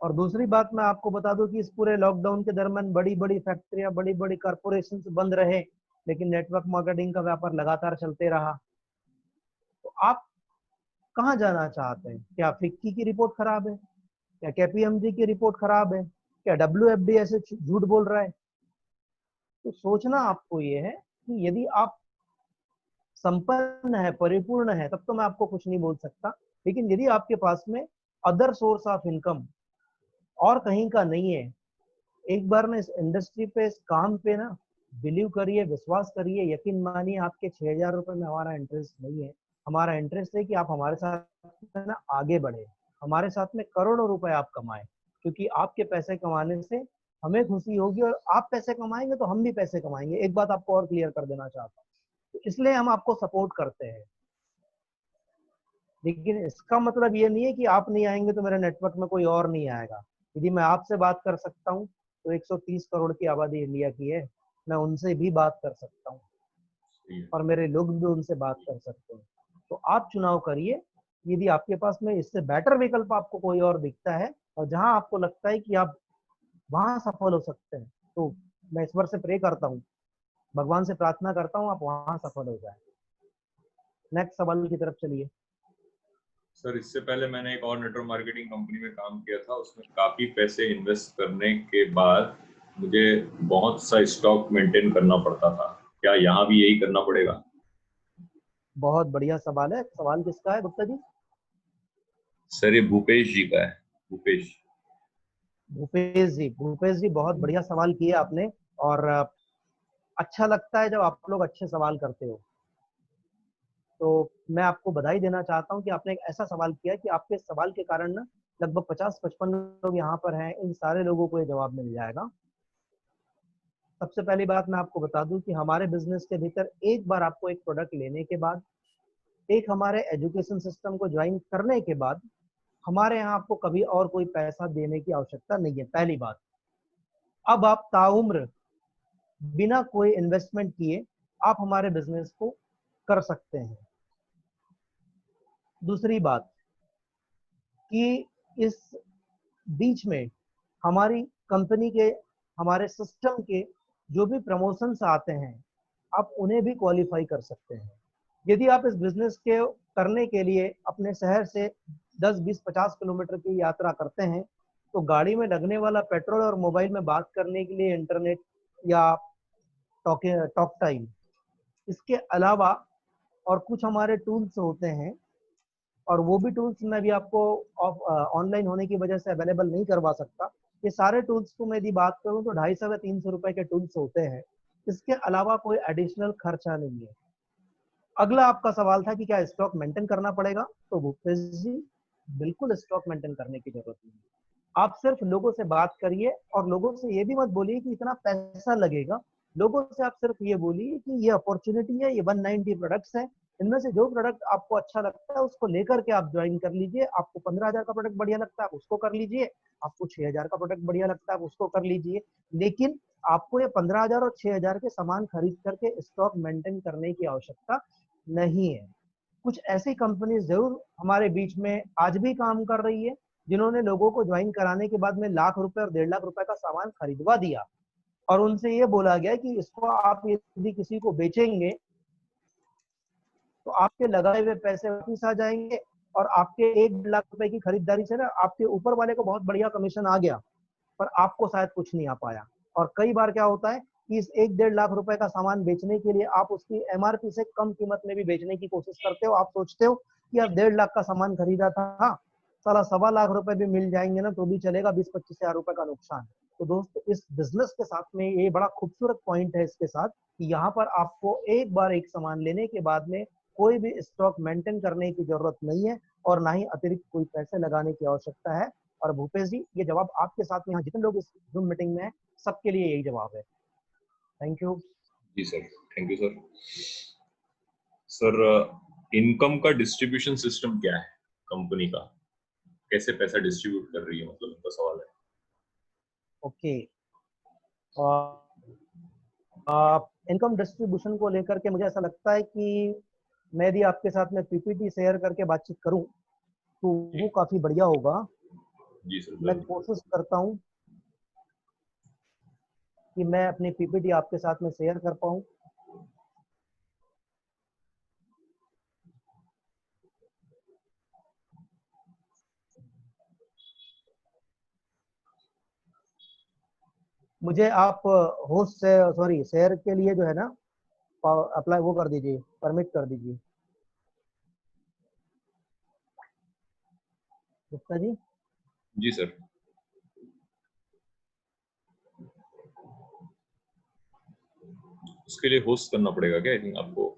और दूसरी बात मैं आपको बता दूं कि इस पूरे लॉकडाउन के दरमियान बड़ी बड़ी फैक्ट्रियां, बड़ी बड़ी कॉरपोरेशन बंद रहे, लेकिन नेटवर्क मार्केटिंग का व्यापार लगातार चलते रहा। तो आप कहाँ जाना चाहते हैं? क्या फिक्की की रिपोर्ट खराब है? क्या KPMG की रिपोर्ट खराब है? क्या WFD ऐसे झूठ बोल रहा है? तो सोचना आपको ये है कि यदि आप संपन्न है, परिपूर्ण है, तब तो मैं आपको कुछ नहीं बोल सकता। लेकिन यदि आपके पास में अदर सोर्स ऑफ इनकम और कहीं का नहीं है, एक बार ना इस इंडस्ट्री पे, इस काम पे ना बिलीव करिए, विश्वास करिए, यकीन मानिए, आपके 6 हजार रुपए में हमारा इंटरेस्ट नहीं है। हमारा इंटरेस्ट है कि आप हमारे साथ ना आगे बढ़े, हमारे साथ में करोड़ों रुपए आप कमाए, क्योंकि आपके पैसे कमाने से हमें खुशी होगी, और आप पैसे कमाएंगे तो हम भी पैसे कमाएंगे। एक बात आपको और क्लियर कर देना चाहता हूँ, तो इसलिए हम आपको सपोर्ट करते हैं। लेकिन इसका मतलब ये नहीं है कि आप नहीं आएंगे तो मेरे नेटवर्क में कोई और नहीं आएगा। यदि मैं आपसे बात कर सकता हूँ, तो 130 करोड़ की आबादी इंडिया की है, मैं उनसे भी बात कर सकता हूँ, और मेरे लोग भी उनसे बात कर सकते हैं। तो आप चुनाव करिए, यदि आपके पास में इससे बेटर विकल्प आपको कोई और दिखता है, और जहां आपको लगता है कि आप वहां सफल हो सकते हैं, तो मैं ईश्वर से प्रे करता हूँ, भगवान से प्रार्थना करता हूँ, आप वहां सफल हो जाए। नेक्स्ट सवाल की तरफ चलिए। सर, इससे पहले मैंने एक और नेटवर्क मार्केटिंग कंपनी में काम किया था। उसमें काफी पैसे इन्वेस्ट करने के बाद मुझे बहुत सा स्टॉक मेंटेन करना पड़ता था। क्या यहाँ भी यही करना पड़ेगा? बहुत बढ़िया सवाल है। सवाल किसका है गुप्ता जी? सर, ये भूपेश जी का है। भूपेश। भूपेश जी बहुत बढ़िया सवाल किया आपने। और अच्छा लगता है जब आप लोग अच्छे सवाल करते हो। तो मैं आपको बधाई देना चाहता हूं कि आपने एक ऐसा सवाल किया कि आपके सवाल के कारण ना लगभग 50-55 लोग यहाँ पर हैं, इन सारे लोगों को ये जवाब मिल जाएगा। सबसे पहली बात मैं आपको बता दूं कि हमारे बिजनेस के भीतर एक बार आपको एक प्रोडक्ट लेने के बाद, एक हमारे एजुकेशन सिस्टम को ज्वाइन करने के बाद, हमारे यहाँ आपको कभी और कोई पैसा देने की आवश्यकता नहीं है, पहली बात। अब आप ताउम्र बिना कोई इन्वेस्टमेंट किए आप हमारे बिजनेस को कर सकते हैं। दूसरी बात कि इस बीच में हमारी कंपनी के, हमारे सिस्टम के जो भी प्रमोशंस आते हैं, आप उन्हें भी क्वालिफाई कर सकते हैं। यदि आप इस बिजनेस के करने के लिए अपने शहर से 10, 20, 50 किलोमीटर की यात्रा करते हैं, तो गाड़ी में लगने वाला पेट्रोल और मोबाइल में बात करने के लिए इंटरनेट या टॉक टाइम, इसके अलावा और कुछ हमारे टूल्स होते हैं, और वो भी टूल्स मैं भी आपको ऑनलाइन होने की वजह से अवेलेबल नहीं करवा सकता। ये सारे टूल्स को मैं यदि बात करूं तो 250 या 300 रुपए के टूल्स होते हैं। इसके अलावा कोई एडिशनल खर्चा नहीं है। अगला आपका सवाल था कि क्या स्टॉक मेंटेन करना पड़ेगा, तो भूपेश जी बिल्कुल स्टॉक मेंटेन करने की जरूरत नहीं है। आप सिर्फ लोगों से बात करिए और लोगों से ये भी मत बोलिए कि इतना पैसा लगेगा। लोगों से आप सिर्फ ये बोलिए कि ये अपॉर्चुनिटी है, ये 190 प्रोडक्ट्स हैं, इनमें से जो प्रोडक्ट आपको अच्छा लगता है उसको लेकर के आप ज्वाइन कर लीजिए। आपको 15,000 का प्रोडक्ट बढ़िया लगता है आप उसको कर लीजिए, आपको 6,000 का प्रोडक्ट बढ़िया लगता है आप उसको कर लीजिए। लेकिन आपको ये 15,000 और 6,000 के सामान खरीद करके स्टॉक मेंटेन करने की आवश्यकता नहीं है। कुछ ऐसी कंपनी जरूर हमारे बीच में आज भी काम कर रही है, जिन्होंने लोगों को ज्वाइन कराने के बाद में लाख रुपए और 1.5 लाख रुपए का सामान खरीदवा दिया, और उनसे ये बोला गया कि इसको आप यदि किसी को बेचेंगे तो आपके लगाए हुए पैसे वापिस आ जाएंगे, और आपके 1-1.5 लाख रुपए की खरीदारी से ना आपके ऊपर वाले को बहुत बढ़िया कमीशन आ गया, पर आपको शायद कुछ नहीं आ पाया। और कई बार क्या होता है कि इस 1-1.5 लाख रुपए का सामान बेचने के लिए आप उसकी एमआरपी से कम कीमत में भी बेचने की कोशिश करते हो। आप सोचते हो कि यार 1.5 लाख का सामान खरीदा था, साला 1.25 लाख रुपए भी मिल जाएंगे ना तो भी चलेगा, 20-25 हजार रुपए का नुकसान। तो दोस्त इस बिजनेस के साथ में ये बड़ा खूबसूरत पॉइंट है इसके साथ कि यहाँ पर आपको एक बार एक सामान लेने के बाद में कोई भी स्टॉक मेंटेन करने की जरूरत नहीं है, और ना ही अतिरिक्त कोई पैसे लगाने की आवश्यकता है। और भूपेश जी ये जवाब आपके साथ में यहाँ जितने लोग इस जूम मीटिंग में हैं सबके लिए यही जवाब है। Thank you. जी sir, thank you sir. Sir income का डिस्ट्रीब्यूशन सिस्टम क्या है कंपनी का, कैसे पैसा डिस्ट्रीब्यूट कर रही है, मतलब उनका सवाल है। ओके, इनकम डिस्ट्रीब्यूशन को लेकर के मुझे ऐसा लगता है कि मैं यदि आपके साथ में पीपीटी शेयर करके बातचीत करूं तो वो काफी बढ़िया होगा। जी सर, मैं कोशिश करता हूं कि मैं अपनी पीपीटी आपके साथ में शेयर कर पाऊं। मुझे आप होस्ट से सॉरी शेयर के लिए जो है ना अप्लाई वो कर दीजिए, परमिट कर दीजिए गुप्ता जी। जी सर। उसके लिए होस्ट करना पड़ेगा क्या? आई थिंक आपको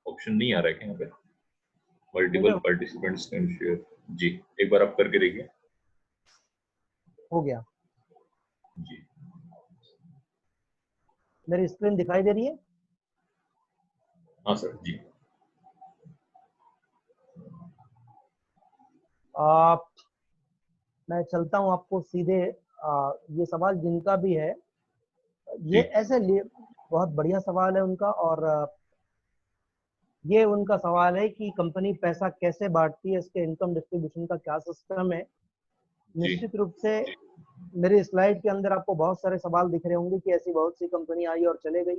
ऑप्शन नहीं आ रहा है क्या यहाँ पे, मल्टीपल पार्टिसिपेंट्स कैन शेयर। जी एक बार आप करके देखिए। हो गया। जी मेरी स्क्रीन दिखाई दे रही है? हाँ सर जी। आप मैं चलता हूं आपको सीधे ये सवाल जिनका भी है ये ऐसे बहुत बढ़िया सवाल है उनका, और ये उनका सवाल है कि कंपनी पैसा कैसे बांटती है, इसके इनकम डिस्ट्रीब्यूशन का क्या सिस्टम है। निश्चित रूप से मेरे स्लाइड के अंदर आपको बहुत सारे सवाल दिख रहे होंगे कि ऐसी बहुत सी कंपनी आई और चले गई,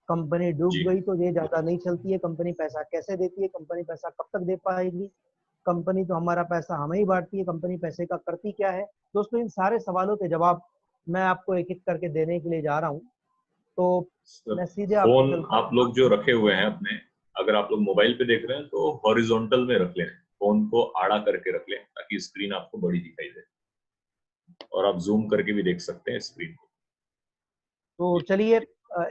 कंपनी डूब गई तो ये ज्यादा नहीं चलती है, कंपनी पैसा कैसे देती है, कंपनी पैसा कब तक दे पाएगी, कंपनी तो हमारा पैसा हमें ही बांटती है, कंपनी पैसे का करती क्या है। दोस्तों इन सारे सवालों के जवाब मैं आपको एक एक करके देने के लिए जा रहा हूँ। तो मैं सीधे आपको फोन आप लोग जो रखे हुए हैं अपने, अगर आप लोग मोबाइल पे देख रहे हैं तो हॉरिजॉन्टल में रख लें, फोन को आड़ा करके रख लें ताकि स्क्रीन आपको बड़ी दिखाई दे, और आप जूम करके भी देख सकते हैं स्क्रीन को। तो चलिए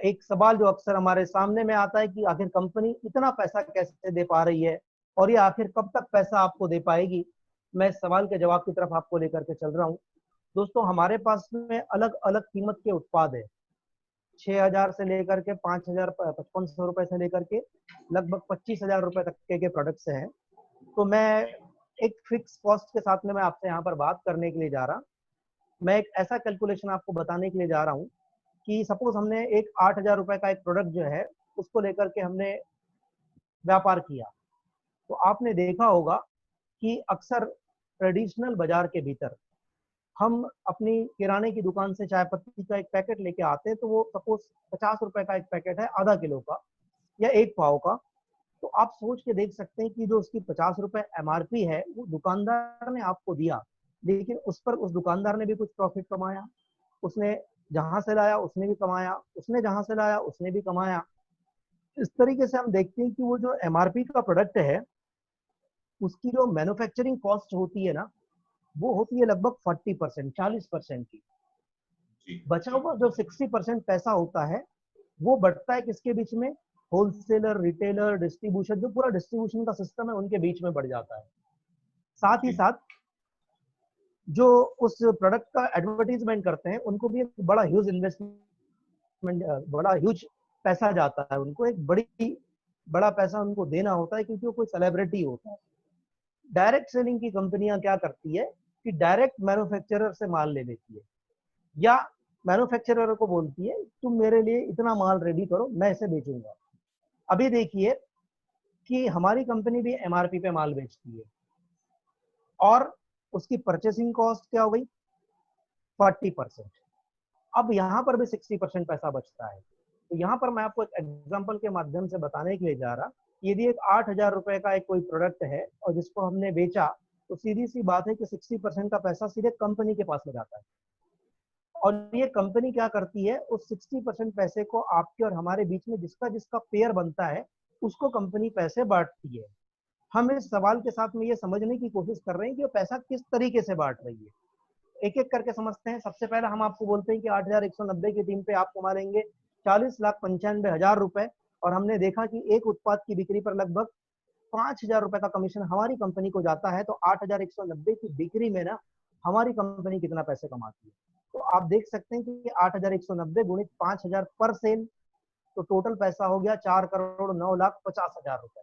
एक सवाल जो अक्सर हमारे सामने में आता है कि आखिर कंपनी इतना पैसा कैसे दे पा रही है और ये आखिर कब तक पैसा आपको दे पाएगी। मैं इस सवाल के जवाब की तरफ आपको लेकर के चल रहा हूँ। दोस्तों हमारे पास में अलग अलग कीमत के उत्पाद है। 6,000 से लेकर के 5,000 5500 रुपए से लेकर के लगभग 25,000 रुपए तक के प्रोडक्ट्स हैं। तो मैं एक फिक्स कॉस्ट के साथ में मैं आपसे यहाँ पर बात करने के लिए जा रहा, मैं एक ऐसा कैलकुलेशन आपको बताने के लिए जा रहा हूँ कि सपोज हमने एक 8,000 रुपए का एक प्रोडक्ट जो है उसको लेकर के हमने व्यापार किया, तो आपने देखा होगा कि अक्सर ट्रेडिशनल बाजार के भीतर हम अपनी किराने की दुकान से चाय पत्ती का एक पैकेट लेके आते हैं, तो वो सपोज 50 रुपए का एक पैकेट है, आधा किलो का या एक पाव का। तो आप सोच के देख सकते हैं कि जो उसकी 50 रुपए एमआरपी है वो दुकानदार ने आपको दिया, लेकिन उस पर उस दुकानदार ने भी कुछ प्रॉफिट कमाया, उसने जहां से लाया उसने भी कमाया, उसने जहां से लाया उसने भी कमाया। इस तरीके से हम देखते हैं कि वो जो एमआरपी का प्रोडक्ट है उसकी जो मैन्युफैक्चरिंग कॉस्ट होती है ना, वो होती है लगभग 40%, 40% की। जी बचा हुआ जो 60% पैसा होता है वो बढ़ता है किसके बीच में? होलसेलर, रिटेलर, डिस्ट्रीब्यूशन, जो पूरा डिस्ट्रीब्यूशन का सिस्टम है उनके बीच में बढ़ जाता है। साथ ही जी साथ जो उस प्रोडक्ट का एडवर्टीजमेंट करते हैं उनको भी एक बड़ा ह्यूज इन्वेस्टमेंट, बड़ा ह्यूज पैसा जाता है, उनको एक बड़ा पैसा उनको देना होता है क्योंकि वो कोई सेलिब्रिटी होता है। डायरेक्ट सेलिंग की कंपनियां क्या करती है कि डायरेक्ट मैन्युफैक्चरर से माल ले लेती है, या मैन्युफैक्चरर को बोलती है तुम मेरे लिए इतना माल रेडी करो, मैं इसे बेचूंगा। अभी देखिए कि हमारी कंपनी भी एमआरपी पे माल बेचती है और उसकी परचेसिंग कॉस्ट क्या हो गई? 40%। अब यहाँ पर भी 60% पैसा बचता है। तो यहाँ पर मैं आपको एक एग्जांपल के माध्यम से बताने के लिए जा रहा, यदि एक 8,000 रुपए का एक कोई प्रोडक्ट है और जिसको हमने बेचा, तो सीधी सी बात है कि 60% का पैसा सीधे कंपनी के पास में जाता है, और ये कंपनी क्या करती है, उस 60% पैसे को आपके और हमारे बीच में जिसका जिसका पेयर बनता है उसको कंपनी पैसे बांटती है। हम इस सवाल के साथ में ये समझने की कोशिश कर रहे हैं कि वो पैसा किस तरीके से बांट रही है। एक एक करके समझते हैं। सबसे पहले हम आपको बोलते हैं कि 8,190 की टीम पे आप कमा लेंगे 40,95,000 रुपए, और हमने देखा कि एक उत्पाद की बिक्री पर लगभग 5,000 रुपए का कमीशन हमारी कंपनी को जाता है। तो 8,190 की बिक्री में ना हमारी कंपनी कितना पैसे कमाती है, तो आप देख सकते हैं कि 8,190 गुणित 5,000 पर सेल, तो टोटल पैसा हो गया 4,09,50,000 रुपए।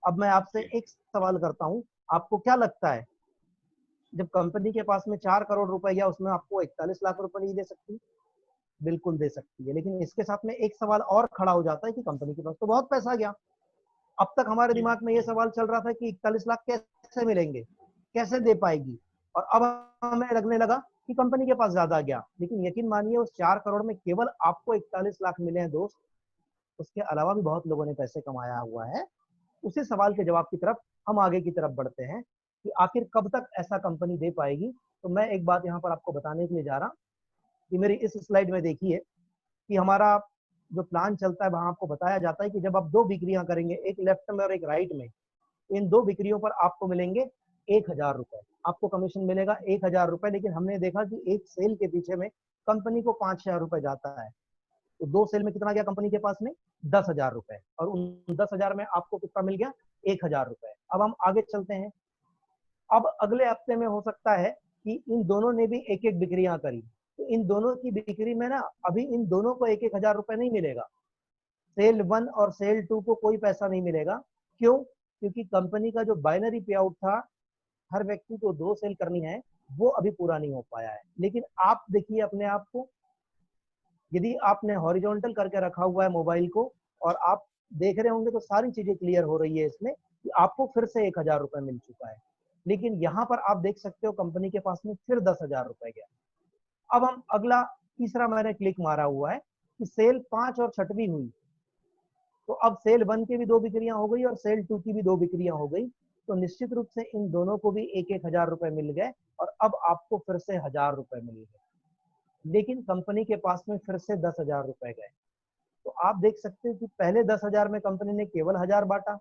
अब मैं आपसे एक सवाल करता हूँ, आपको क्या लगता है जब कंपनी के पास में 4 करोड़ रुपए गया उसमें आपको 41 लाख रुपए नहीं दे सकती? बिल्कुल दे सकती है, लेकिन इसके साथ में एक सवाल और खड़ा हो जाता है कि कंपनी के पास तो बहुत पैसा गया। अब तक हमारे जी दिमाग में ये सवाल चल रहा था कि 41 लाख कैसे मिलेंगे, कैसे दे पाएगी, और अब हमें लगने लगा कि कंपनी के पास ज्यादा गया। लेकिन यकीन मानिए उस 4 करोड़ में केवल आपको 41 लाख मिले हैं दोस्त, उसके अलावा भी बहुत लोगों ने पैसे कमाया हुआ है। उसी सवाल के जवाब की तरफ हम आगे की तरफ बढ़ते हैं कि आखिर कब तक ऐसा कंपनी दे पाएगी। तो मैं एक बात यहाँ पर आपको बताने के लिए जा रहा कि मेरी इस स्लाइड में देखिए कि हमारा जो प्लान चलता है वहां आपको बताया जाता है कि जब आप दो बिक्रियां करेंगे, एक लेफ्ट में और एक राइट में, इन दो बिक्रियों पर आपको मिलेंगे 1,000 रुपए, आपको कमीशन मिलेगा 1,000 रुपए। लेकिन हमने देखा कि एक सेल के पीछे में कंपनी को 5,000 रुपए जाता है, तो दो सेल में कितना गया कंपनी के पास में? 10,000 रुपए, और उन 10,000 में आपको कितना मिल गया? 1,000 रुपए। अब हम आगे चलते हैं। अब अगले हफ्ते में हो सकता है कि इन दोनों ने भी एक एक बिक्रियां करी, तो इन दोनों की बिक्री में ना अभी इन दोनों को 1,000 रुपए नहीं मिलेगा। सेल 1 और सेल 2 को कोई पैसा नहीं मिलेगा। क्यों? क्योंकि कंपनी का जो बाइनरी पे आउट था, हर व्यक्ति को 2 सेल करनी है, वो अभी पूरा नहीं हो पाया है। लेकिन आप देखिए अपने आप को, यदि आपने हॉरिजॉन्टल करके रखा हुआ है मोबाइल को और आप देख रहे होंगे तो सारी चीजें क्लियर हो रही है इसमें कि आपको फिर से 1,000 रुपए मिल चुका है। लेकिन यहाँ पर आप देख सकते हो कंपनी के पास में फिर 10,000 रुपए गया। अब हम अगला तीसरा मैंने क्लिक मारा हुआ है कि सेल 5 और 6वीं हुई, तो अब सेल 1 की भी 2 बिक्रियां हो गई और सेल 2 की भी 2 बिक्रियां हो गई, तो निश्चित रूप से इन दोनों को भी 1,000 रुपए मिल गए और अब आपको फिर से 1,000 रुपए मिल गए। लेकिन कंपनी के पास में फिर से 10,000 रुपए गए। तो आप देख सकते हो कि पहले 10,000 में कंपनी ने केवल 1,000 बांटा,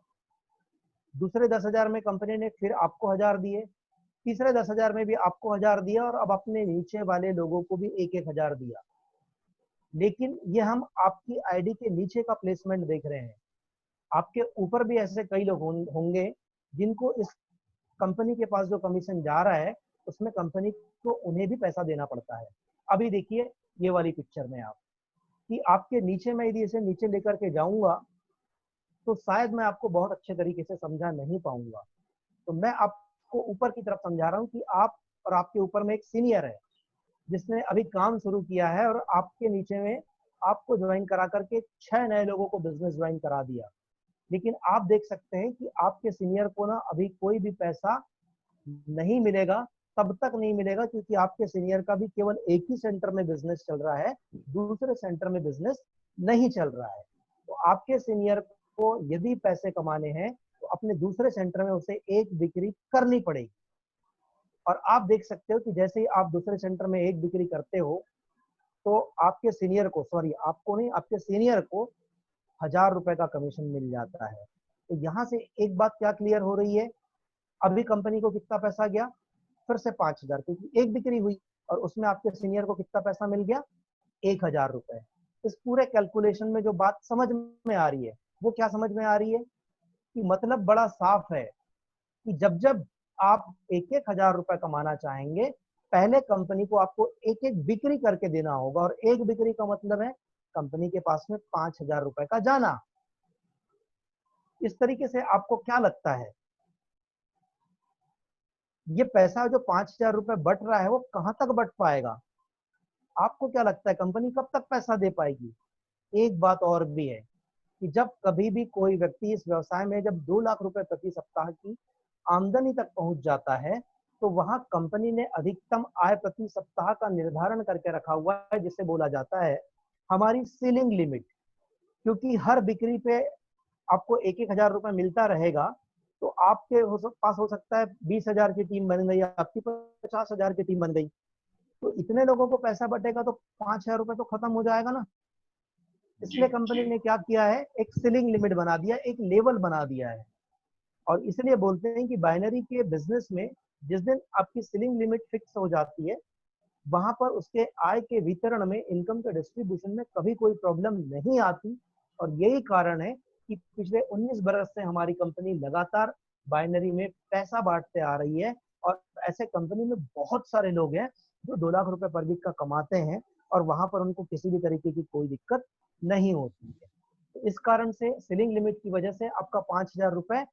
दूसरे 10,000 में कंपनी ने फिर आपको 1,000 दिए, तीसरे 10,000 में भी आपको 1,000 दिया, और अब अपने नीचे वाले लोगों को भी 1,000 दिया। लेकिन ये हम आपकी आईडी के नीचे का प्लेसमेंट देख रहे हैं। आपके ऊपर भी ऐसे कई लोग होंगे जिनको इस कंपनी के पास जो कमीशन जा रहा है उसमें कंपनी को उन्हें भी पैसा देना पड़ता है। अभी देखिए ये वाली पिक्चर में आप कि आपके नीचे मैं यदि इसे नीचे लेकर के जाऊंगा तो शायद मैं आपको बहुत अच्छे तरीके से समझा नहीं पाऊंगा। तो मैं आपको ऊपर की तरफ समझा रहा हूँ कि आप और आपके ऊपर में एक सीनियर है जिसने अभी काम शुरू किया है और आपके नीचे में आपको ज्वाइन करा करके 6 नए लोगों को बिजनेस ज्वाइन करा दिया। लेकिन आप देख सकते हैं कि आपके सीनियर को ना अभी कोई भी पैसा नहीं मिलेगा, तब तक नहीं मिलेगा क्योंकि आपके सीनियर का भी केवल एक ही सेंटर में बिजनेस चल रहा है, दूसरे सेंटर में बिजनेस नहीं चल रहा है। तो आपके सीनियर को यदि पैसे कमाने हैं तो अपने दूसरे सेंटर में उसे एक बिक्री करनी पड़ेगी। और आप देख सकते हो कि जैसे ही आप दूसरे सेंटर में एक बिक्री करते हो तो आपके सीनियर को, सॉरी आपको नहीं, आपके सीनियर को 1000 रुपए का कमीशन मिल जाता है। तो यहाँ से एक बात क्या क्लियर हो रही है, अभी कंपनी को कितना पैसा गया, फिर से 5000, क्योंकि एक बिक्री हुई और उसमें आपके सीनियर को कितना पैसा मिल गया, 1000 रुपए। इस पूरे कैलकुलेशन में जो बात समझ में आ रही है वो क्या समझ में आ रही है कि मतलब बड़ा साफ है कि जब जब आप एक एक 1000 रुपए कमाना चाहेंगे, पहले कंपनी को आपको एक एक बिक्री करके देना होगा, और एक बिक्री का मतलब है कंपनी के पास में 5000 रुपए का जाना। इस तरीके से आपको क्या लगता है, ये पैसा जो 5000 रुपए बट रहा है वो कहां तक बट पाएगा? आपको क्या लगता है कंपनी कब तक पैसा दे पाएगी? एक बात और भी है कि जब कभी भी कोई व्यक्ति इस व्यवसाय में जब 2 लाख रुपए प्रति सप्ताह की आमदनी तक पहुंच जाता है तो वहां कंपनी ने अधिकतम आय प्रति सप्ताह का निर्धारण करके रखा हुआ है, जिसे बोला जाता है हमारी सीलिंग लिमिट। क्योंकि हर बिक्री पे आपको एक एक 1000 रुपए मिलता रहेगा तो आपके पास हो सकता है 20,000 की टीम बन गई, आपकी 50,000 की टीम बन गई, तो इतने लोगों को पैसा बटेगा तो 5,000 रुपए तो खत्म हो जाएगा ना। इसलिए कंपनी ने क्या किया है, एक सीलिंग लिमिट बना दिया, एक लेवल बना दिया है। और इसलिए बोलते हैं कि बाइनरी के बिजनेस में जिस दिन आपकी सीलिंग लिमिट फिक्स हो जाती है वहां पर उसके आय के वितरण में, इनकम के डिस्ट्रीब्यूशन में कभी कोई प्रॉब्लम नहीं आती। और यही कारण है कि पिछले 19 बरस से हमारी कंपनी लगातार बाइनरी में पैसा बांटते आ रही है। और ऐसे कंपनी में बहुत सारे लोग हैं जो 2 लाख रुपए पर वीक का कमाते हैं और वहां पर उनको किसी भी तरीके की कोई दिक्कत नहीं होती है। तो इस कारण से सीलिंग लिमिट की वजह से आपका 5000 रुपए,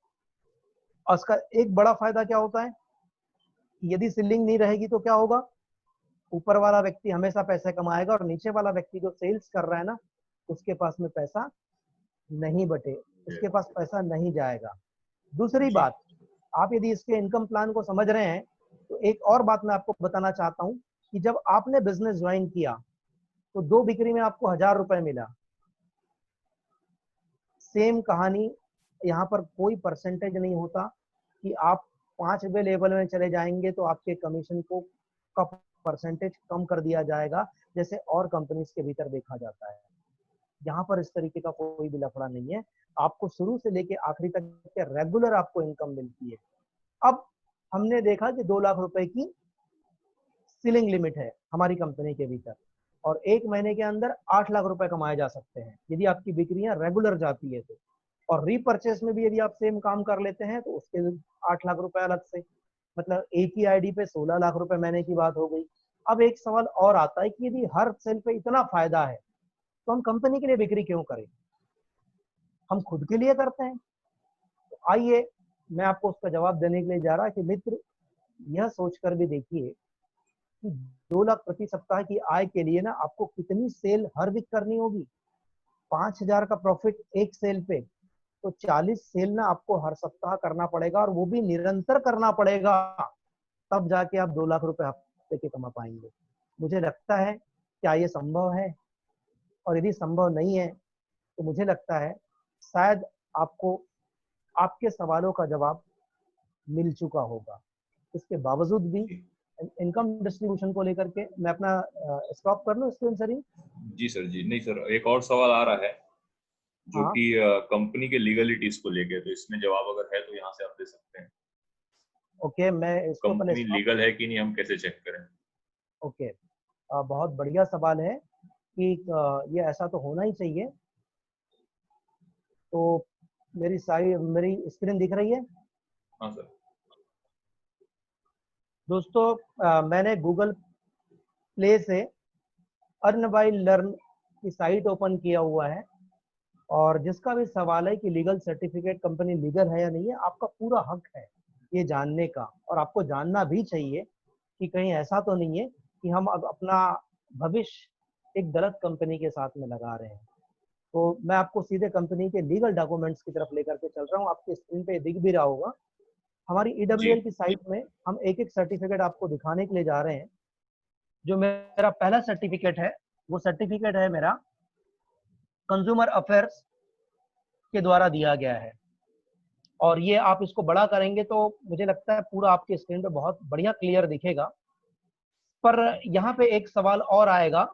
और उसका एक बड़ा फायदा क्या होता है, यदि सीलिंग नहीं रहेगी तो क्या होगा, ऊपर वाला व्यक्ति हमेशा पैसे कमाएगा और नीचे वाला व्यक्ति जो सेल्स कर रहा है ना उसके पास में पैसा नहीं बटे, उसके पास पैसा नहीं जाएगा। दूसरी जी बात, आप यदि इसके इनकम प्लान को समझ रहे हैं तो एक और बात मैं आपको बताना चाहता हूं कि जब आपने बिजनेस ज्वाइन किया तो 2 बिक्री में आपको 1000 रुपए मिला। सेम कहानी, यहाँ पर कोई परसेंटेज नहीं होता कि आप 5वें लेवल में चले जाएंगे तो आपके कमीशन को का परसेंटेज कम कर दिया जाएगा जैसे और कंपनीज के भीतर देखा जाता है। यहाँ पर इस तरीके का कोई भी लफड़ा नहीं है, आपको शुरू से लेके आखिरी तक के रेगुलर आपको इनकम मिलती है। अब हमने देखा कि 2 लाख रुपए की सीलिंग लिमिट है हमारी कंपनी के भीतर और एक महीने के अंदर 8 लाख रुपए कमाए जा सकते हैं यदि आपकी बिक्रियां रेगुलर जाती है तो। और रीपर्चेस में भी यदि आप सेम काम कर लेते हैं तो उसके 8 लाख रुपए अलग से, मतलब एक ही आईडी पे 16 लाख रुपए महीने की बात हो गई। अब एक सवाल और आता है कि यदि हर सेल पे इतना फायदा है तो हम कंपनी के लिए बिक्री क्यों करें, हम खुद के लिए करते हैं। तो आइए मैं आपको उसका जवाब देने के लिए जा रहा कि मित्र, यह सोचकर भी देखिए कि 2 लाख प्रति सप्ताह की आय के लिए ना आपको कितनी सेल हर वीक करनी होगी। 5000 का प्रॉफिट एक सेल पे, तो 40 सेल ना आपको हर सप्ताह करना पड़ेगा और वो भी निरंतर करना पड़ेगा, तब जाके आप 2 लाख रुपए हफ्ते के कमा पाएंगे। मुझे लगता है क्या ये संभव है? और यदि संभव नहीं है तो मुझे लगता है शायद आपको आपके सवालों का जवाब मिल चुका होगा। इसके बावजूद भी इनकम डिस्ट्रीब्यूशन को लेकर के मैं अपना स्टॉप कर लूं स्क्रीन शेयरिंग? जी सर, जी नहीं सर, एक और सवाल आ रहा है जो हाँ कि कंपनी के लीगलिटीज को लेके, तो इसमें जवाब अगर है तो यहाँ से आप दे सकते हैं। ओके, मैं इसको पहले कंपनी स्टॉप। लीगल है कि नहीं, हम कैसे चेक करें? ओके, बहुत बढ़िया सवाल है कि ये ऐसा तो होना ही चाहिए। तो मेरी स्क्रीन दिख रही है हाँ सर। दोस्तों? मैंने गूगल प्ले से अर्न बाय लर्न आपकी साइट ओपन किया हुआ है, और जिसका भी सवाल है कि लीगल सर्टिफिकेट कंपनी लीगल है या नहीं है, आपका पूरा हक है ये जानने का, और आपको जानना भी चाहिए कि कहीं ऐसा तो नहीं है कि हम अब अपना भविष्य एक गलत कंपनी के साथ में लगा रहे हैं। तो मैं आपको सीधे कंपनी के लीगल डॉक्यूमेंट्स की तरफ लेकर के चल रहा हूँ, आपके स्क्रीन पे दिख भी रहा होगा। हमारी जी ईडब्ल्यूएल की साइट में हम एक एक सर्टिफिकेट आपको दिखाने के लिए जा रहे हैं। जो मेरा पहला सर्टिफिकेट है, वो सर्टिफिकेट है मेरा कंज्यूमर अफेयर्स के द्वारा दिया गया है, और ये आप इसको बड़ा करेंगे तो मुझे लगता है पूरा आपके स्क्रीन पे बहुत बढ़िया क्लियर दिखेगा। पर यहाँ पे एक सवाल और आएगा,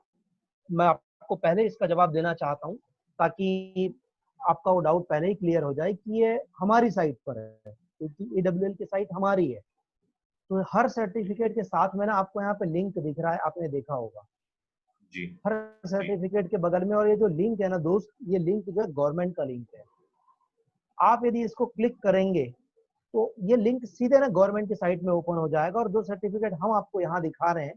मैं आपको पहले इसका जवाब देना चाहता हूँ ताकि आपका वो डाउट पहले ही क्लियर हो जाए कि ये हमारी साइट पर है, क्योंकि ईडब्ल्यूएल की साइट हमारी है। तो हर सर्टिफिकेट के साथ में ना आपको यहाँ पे लिंक दिख रहा है, आपने देखा होगा जी हर सर्टिफिकेट के बगल में। और ये जो लिंक है ना दोस्त, ये लिंक जो है गवर्नमेंट का लिंक है। आप यदि इसको क्लिक करेंगे तो ये लिंक सीधे ना गवर्नमेंट की साइट में ओपन हो जाएगा, और जो सर्टिफिकेट हम आपको यहाँ दिखा रहे हैं,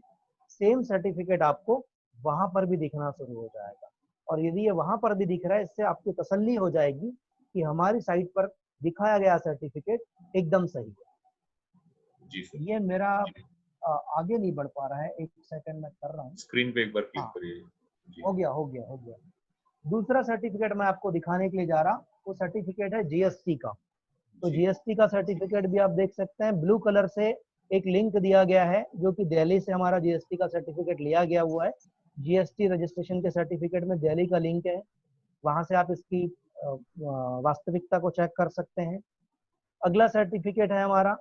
सेम सर्टिफिकेट आपको वहां पर भी दिखना शुरू हो जाएगा। और यदि ये वहां पर भी दिख रहा है, इससे आपकी तसल्ली हो जाएगी कि हमारी साइट पर दिखाया गया सर्टिफिकेट एकदम सही है। जी सर, ये मेरा आगे नहीं बढ़ पा रहा है, एक सेकंड में कर रहा हूँ। स्क्रीन पे एक बार क्लिक हाँ, करिए। जी हो गया हो गया हो गया। दूसरा सर्टिफिकेट मैं आपको दिखाने के लिए जा रहा, वो सर्टिफिकेट है जीएसटी का। तो जी जीएसटी का सर्टिफिकेट भी आप देख सकते हैं, ब्लू कलर से एक लिंक दिया गया है, जो कि दिल्ली से हमारा जीएसटी का सर्टिफिकेट लिया गया हुआ है। जीएसटी रजिस्ट्रेशन के सर्टिफिकेट में दिल्ली का लिंक है, वहां से आप इसकी वास्तविकता को चेक कर सकते हैं। अगला सर्टिफिकेट है हमारा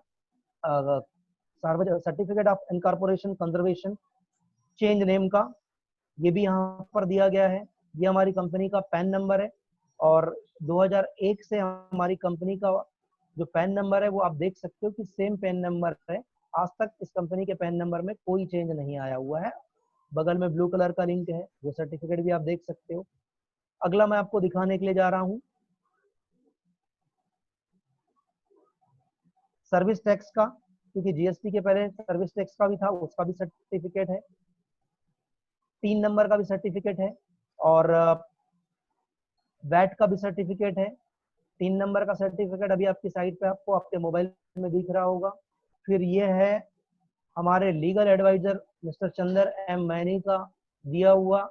certificate of incorporation conservation change name का, ये भी यहाँ पर दिया गया है। ये हमारी कंपनी का पैन नंबर है, और 2001 से हमारी कंपनी का जो पैन नंबर है वो आप देख सकते हो कि सेम पैन नंबर है। आज तक इस कंपनी के पैन नंबर में कोई चेंज नहीं आया हुआ है। बगल में ब्लू कलर का लिंक है, वो सर्टिफिकेट भी आप देख सकते हो। अगला मैं आपको दिखाने के लिए जा रहा हूँ सर्विस टैक्स का, क्योंकि जीएसटी के पहले सर्विस टैक्स का भी था, उसका भी सर्टिफिकेट है। 3 नंबर का भी सर्टिफिकेट है, और वैट का भी सर्टिफिकेट है। 3 नंबर का सर्टिफिकेट अभी आपकी साइट पे आपको आपके मोबाइल में दिख रहा होगा। फिर ये है हमारे legal adviser mister Chander M Mani का दिया हुआ।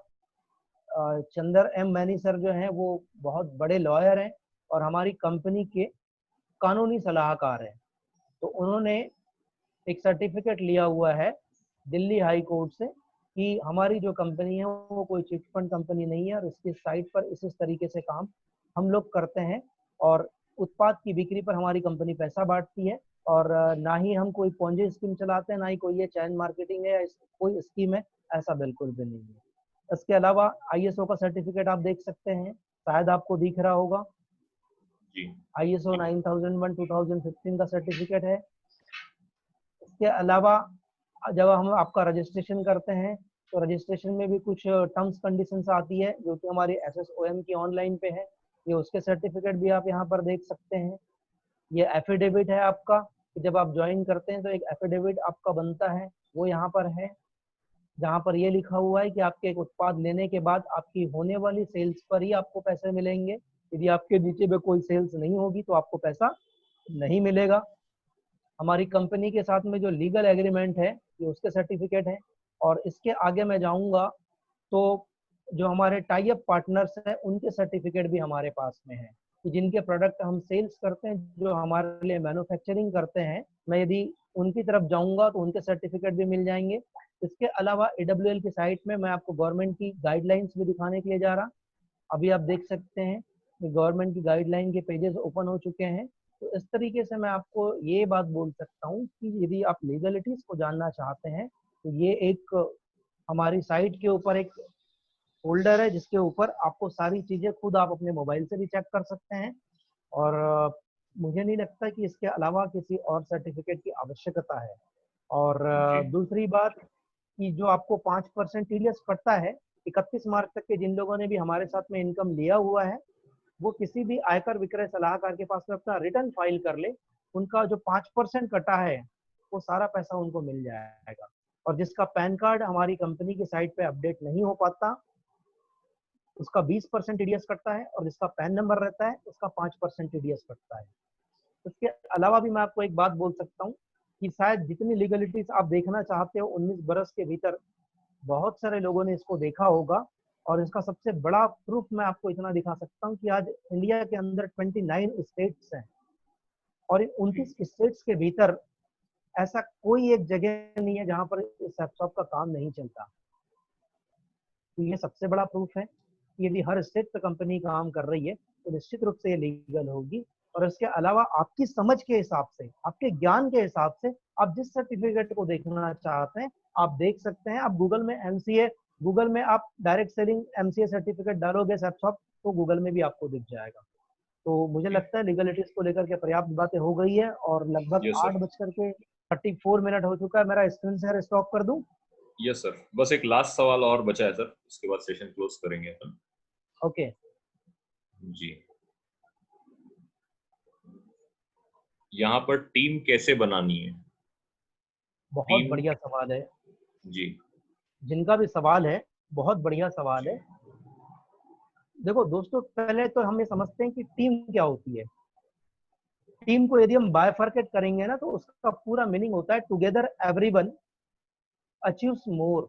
चंदर एम मैनी सर जो हैं वो बहुत बड़े लॉयर हैं और हमारी कंपनी के कानूनी सलाहकार हैं। तो उन्होंने एक सर्टिफिकेट लिया हुआ है दिल्ली हाई कोर्ट से कि हमारी जो कंपनी है वो कोई चिट फंड कंपनी नहीं है, और इसकी साइट पर इस तरीके से काम हम लोग करते हैं, और उत्पाद की बिक्री पर हमारी कंपनी पैसा बांटती है, और ना ही हम कोई पॉन्जी स्कीम चलाते हैं, ना ही कोई ये चैन मार्केटिंग है, कोई स्कीम है, ऐसा बिल्कुल भी नहीं है। इसके अलावा आईएसओ का सर्टिफिकेट आप देख सकते हैं, शायद आपको दिख रहा होगा। जी आईएसओ 9001 2015 का सर्टिफिकेट है। इसके अलावा जब हम आपका रजिस्ट्रेशन करते हैं तो रजिस्ट्रेशन में भी कुछ टर्म्स कंडीशंस आती है, जो कि हमारी एसएसओएम की ऑनलाइन पे है। ये उसके सर्टिफिकेट भी आप यहाँ पर देख सकते हैं। ये एफिडेविट है आपका, कि जब आप ज्वाइन करते हैं तो एक एफिडेविट आपका बनता है, वो यहाँ पर है, जहाँ पर ये लिखा हुआ है कि आपके एक उत्पाद लेने के बाद आपकी होने वाली सेल्स पर ही आपको पैसे मिलेंगे। यदि आपके नीचे में कोई सेल्स नहीं होगी तो आपको पैसा नहीं मिलेगा। हमारी कंपनी के साथ में जो लीगल एग्रीमेंट है ये उसके सर्टिफिकेट है। और इसके आगे मैं जाऊंगा तो जो हमारे टाई अप पार्टनर्स हैं उनके सर्टिफिकेट भी हमारे पास में है, कि जिनके प्रोडक्ट हम सेल्स करते हैं, जो हमारे लिए मैन्युफैक्चरिंग करते हैं, मैं यदि उनकी तरफ जाऊंगा तो उनके सर्टिफिकेट भी मिल जाएंगे। इसके अलावा एडब्ल्यूएल की साइट में मैं आपको गवर्नमेंट की गाइडलाइंस भी दिखाने के लिए जा रहा। अभी आप देख सकते हैं कि गवर्नमेंट की गाइडलाइन के पेजेस ओपन हो चुके हैं। तो इस तरीके से मैं आपको ये बात बोल सकता हूँ कि यदि आप लीगलिटीज को जानना चाहते हैं तो ये एक हमारी साइट के ऊपर एक फोल्डर है, जिसके ऊपर आपको सारी चीजें खुद आप अपने मोबाइल से भी चेक कर सकते हैं। और मुझे नहीं लगता कि इसके अलावा किसी और सर्टिफिकेट की आवश्यकता है। और जी दूसरी बात कि जो आपको 5% टीडीएस कटता है, 31 मार्च तक के जिन लोगों ने भी हमारे साथ में इनकम लिया हुआ है, वो किसी भी आयकर विक्रय सलाहकार के पास में अपना रिटर्न फाइल कर ले, उनका जो 5% कटा है वो सारा पैसा उनको मिल जाएगा। और जिसका पैन कार्ड हमारी कंपनी की साइट पे अपडेट नहीं हो पाता, उसका 20% टीडीएस कटता है, और जिसका पैन नंबर रहता है उसका 5% टीडीएस कटता है। इसके अलावा भी मैं आपको एक बात बोल सकता हूँ कि शायद जितनी लीगलिटीज आप देखना चाहते हो 19 बरस के भीतर बहुत सारे लोगों ने इसको देखा होगा। और इसका सबसे बड़ा प्रूफ मैं आपको इतना दिखा सकता हूँ कि आज इंडिया के अंदर 29 स्टेट्स हैं, और इन 29 स्टेट्स के भीतर ऐसा कोई एक जगह नहीं है जहां पर इस लैपटॉप का काम नहीं चलता। तो ये सबसे बड़ा प्रूफ है कि यदि हर स्टेट पे कंपनी काम कर रही है तो निश्चित रूप से ये लीगल होगी। और इसके अलावा आपकी समझ के हिसाब से, आपके ज्ञान के हिसाब से आप जिस सर्टिफिकेट को देखना चाहते हैं आप देख सकते हैं। आप गूगल में एमसीए, गूगल में आप डायरेक्ट सेलिंग एमसीए सर्टिफिकेट डालोगे लैपटॉप, तो गूगल में भी आपको दिख जाएगा। तो मुझे लगता है लीगलिटीज को लेकर के पर्याप्त बातें हो गई है, और लगभग यस सर। 8:34 है चुका है। मेरा स्क्रीन शेयर स्टॉप कर दूं? यस सर, बस एक लास्ट सवाल और बचा है सर, उसके बाद सेशन क्लोज करेंगे अपन। ओके। जी, यहाँ पर टीम कैसे बनानी है? बहुत टीम। बढ़िया सवाल है। जी जिनका भी सवाल है बहुत बढ़िया सवाल है। देखो दोस्तों, पहले तो हम ये समझते हैं कि टीम क्या होती है। टीम को यदि हम बायफर्केट करेंगे ना, तो उसका पूरा मीनिंग होता है टुगेदर एवरीवन अचीव्स मोर।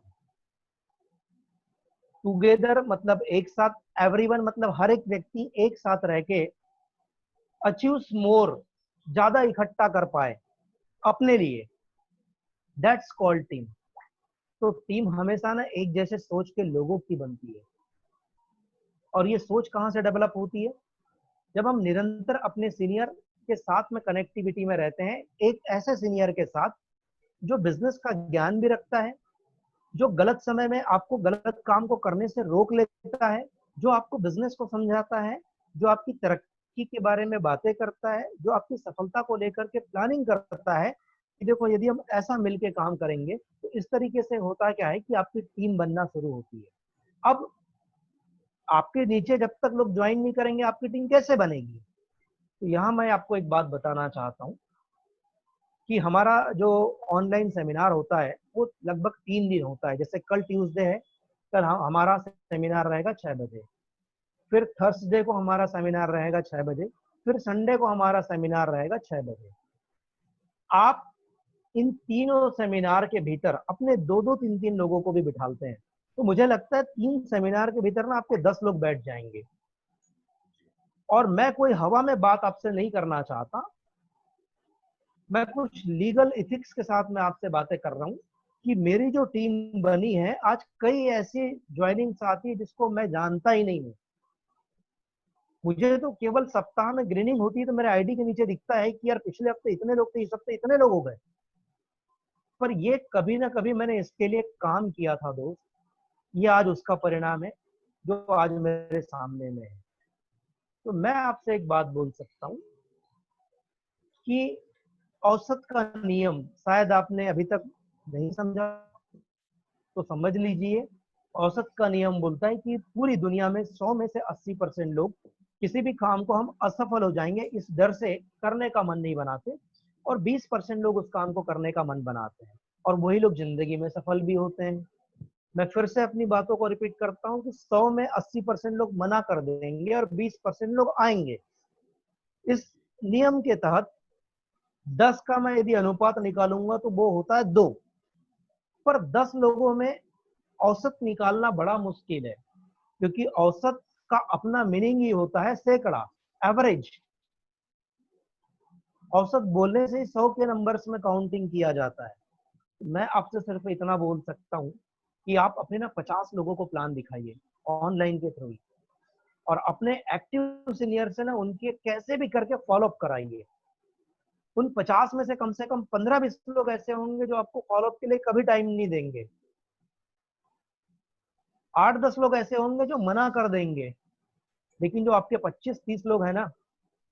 टुगेदर मतलब एक साथ, एवरीवन मतलब हर एक व्यक्ति एक साथ रह के अचीव्स मोर, ज्यादा इकट्ठा कर पाए अपने लिए, दैट्स कॉल्ड टीम। तो टीम हमेशा ना एक जैसे सोच के लोगों की बनती है। और ये सोच कहाँ से डेवलप होती है? जब हम निरंतर अपने सीनियर के साथ में कनेक्टिविटी में रहते हैं, एक ऐसे सीनियर के साथ जो बिजनेस का ज्ञान भी रखता है, जो गलत समय में आपको गलत काम को करने से रोक लेता है, जो आपको बिजनेस को समझाता है, जो आपकी तरक्की के बारे में बातें करता है, जो आपकी सफलता को लेकर के प्लानिंग करता है कि देखो यदि हम ऐसा मिलके काम करेंगे तो इस तरीके से होता क्या है कि आपकी टीम बनना शुरू होती है। अब आपके नीचे जब तक लोग ज्वाइन नहीं करेंगे आपकी टीम कैसे बनेगी? तो यहाँ मैं आपको एक बात बताना चाहता हूँ कि हमारा जो ऑनलाइन सेमिनार होता है वो लगभग 3 दिन होता है। जैसे कल ट्यूसडे है, कल हमारा सेमिनार रहेगा 6 बजे, फिर थर्सडे को हमारा सेमिनार रहेगा 6 बजे, फिर संडे को हमारा सेमिनार रहेगा 6 बजे। आप इन तीनों सेमिनार के भीतर अपने 2-2 3-3 लोगों को भी बिठालते हैं, तो मुझे लगता है 3 सेमिनार के भीतर ना आपके 10 लोग बैठ जाएंगे। और मैं कोई हवा में बात आपसे नहीं करना चाहता, मैं कुछ लीगल इथिक्स के साथ मैं आपसे बातें कर रहा हूँ कि मेरी जो टीम बनी है आज कई ऐसी ज्वाइनिंग्स आती है जिसको मैं जानता ही नहीं हूँ। मुझे तो केवल सप्ताह में ग्रीनिंग होती है तो मेरे आईडी के नीचे दिखता है कि यार पिछले हफ्ते इतने लोग थे, इस हफ्ते इतने लोग हो गए। पर ये कभी ना कभी मैंने इसके लिए काम किया था दोस्त, ये आज उसका परिणाम है जो आज मेरे सामने में है। तो मैं आपसे एक बात बोल सकता हूँ कि औसत का नियम शायद आपने अभी तक नहीं समझा, तो समझ लीजिए। औसत का नियम बोलता है कि पूरी दुनिया में 100 में से 80% लोग किसी भी काम को हम असफल हो जाएंगे इस डर से करने का मन नहीं बनाते, और 20% लोग उस काम को करने का मन बनाते हैं, और वही लोग जिंदगी में सफल भी होते हैं। मैं फिर से अपनी बातों को रिपीट करता हूँ कि 100 में 80% लोग मना कर देंगे और 20% लोग आएंगे। इस नियम के तहत 10 का मैं यदि अनुपात निकालूंगा तो वो होता है 2। पर 10 लोगों में औसत निकालना बड़ा मुश्किल है, क्योंकि औसत का अपना मीनिंग ही होता है सैकड़ा, एवरेज। औसत बोलने से 100 के नंबर्स में काउंटिंग किया जाता है। मैं आपसे सिर्फ इतना बोल सकता हूँ कि आप अपने ना 50 लोगों को प्लान दिखाइए ऑनलाइन के थ्रू, और अपने एक्टिव सीनियर से ना उनके कैसे भी करके फॉलो अप कराइए। उन 50 में से कम 15-20 लोग ऐसे होंगे जो आपको फॉलो अप के लिए कभी टाइम नहीं देंगे। 8-10 लोग ऐसे होंगे जो मना कर देंगे। लेकिन जो आपके 25-30 लोग हैं ना,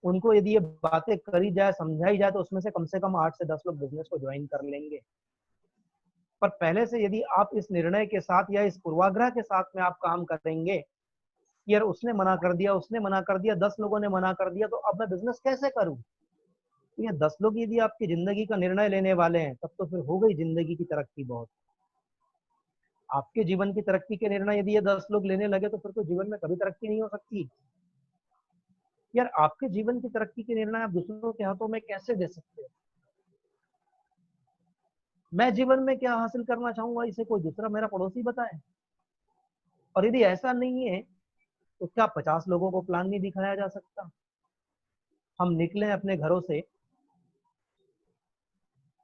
उनको यदि ये बातें करी जाए, समझाई जाए, तो उसमें से कम 8 से 10 लोग बिजनेस को ज्वाइन कर लेंगे। पर पहले से यदि आप इस निर्णय के साथ या इस पूर्वाग्रह के साथ में आप काम करेंगे कि यार उसने मना कर दिया, उसने मना कर दिया, 10 लोगों ने मना कर दिया, तो अब मैं बिजनेस कैसे करूं? तो ये 10 लोग यदि आपकी जिंदगी का निर्णय लेने वाले हैं तब तो फिर हो गई जिंदगी की तरक्की बहुत। आपके जीवन की तरक्की के निर्णय यदि ये 10 लोग लेने लगे तो फिर तो जीवन में कभी तरक्की नहीं हो सकती। यार आपके जीवन की तरक्की के निर्णय आप दूसरों के हाथों में कैसे दे सकते हो? मैं जीवन में क्या हासिल करना चाहूंगा इसे कोई दूसरा मेरा पड़ोसी बताए? और यदि ऐसा नहीं है तो क्या 50 लोगों को प्लान नहीं दिखाया जा सकता? हम निकले अपने घरों से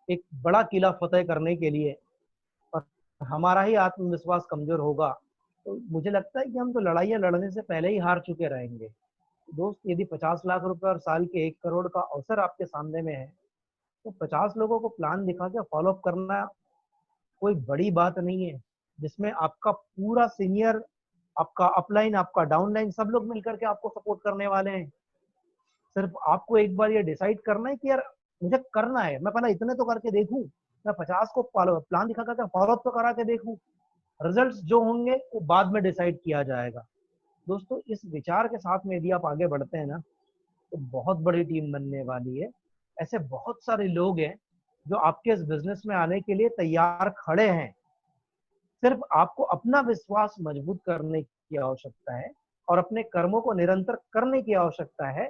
एक बड़ा किला फतेह करने के लिए और हमारा ही आत्मविश्वास कमजोर होगा तो मुझे लगता है कि हम तो लड़ाइयां लड़ने से पहले ही हार चुके रहेंगे। दोस्त, यदि 50 लाख रुपए और साल के 1 करोड़ का अवसर आपके सामने में है तो 50 लोगों को प्लान दिखा के फॉलो अप करना कोई बड़ी बात नहीं है, जिसमें आपका पूरा सीनियर, आपका अपलाइन, आपका डाउनलाइन सब लोग मिलकर के आपको सपोर्ट करने वाले हैं। सिर्फ आपको एक बार ये डिसाइड करना है कि यार मुझे करना है, मैं पहले इतने तो करके देखूं, मैं 50 को प्लान दिखा करके फॉलो अप तो करा के देखूं, रिजल्ट्स जो होंगे वो बाद में डिसाइड किया जाएगा। दोस्तों, इस विचार के साथ में यदि आप आगे बढ़ते हैं ना तो बहुत बड़ी टीम बनने वाली है। ऐसे बहुत सारे लोग हैं जो आपके इस बिजनेस में आने के लिए तैयार खड़े हैं। सिर्फ आपको अपना विश्वास मजबूत करने की आवश्यकता है और अपने कर्मों को निरंतर करने की आवश्यकता है।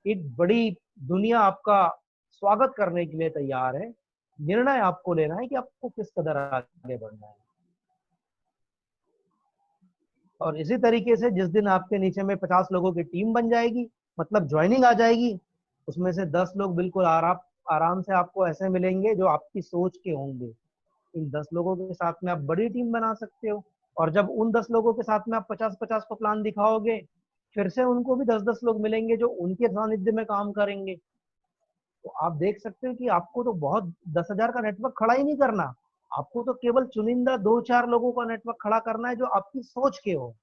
एक बड़ी दुनिया आपका स्वागत करने के लिए तैयार है। निर्णय आपको लेना है कि आपको किस कदर आगे बढ़ना है। और इसी तरीके से जिस दिन आपके नीचे में 50 लोगों की टीम बन जाएगी, मतलब ज्वाइनिंग आ जाएगी, उसमें से 10 लोग बिल्कुल आराम से आपको ऐसे मिलेंगे जो आपकी सोच के होंगे। इन 10 लोगों के साथ में आप बड़ी टीम बना सकते हो। और जब उन 10 लोगों के साथ में आप 50-50 को प्लान दिखाओगे, फिर से उनको भी 10-10 लोग मिलेंगे जो उनके सानिध्य में काम करेंगे। तो आप देख सकते हो कि आपको तो बहुत 10,000 का नेटवर्क खड़ा ही नहीं करना, आपको तो केवल चुनिंदा 2-4 लोगों का नेटवर्क खड़ा करना है जो आपकी सोच के हो,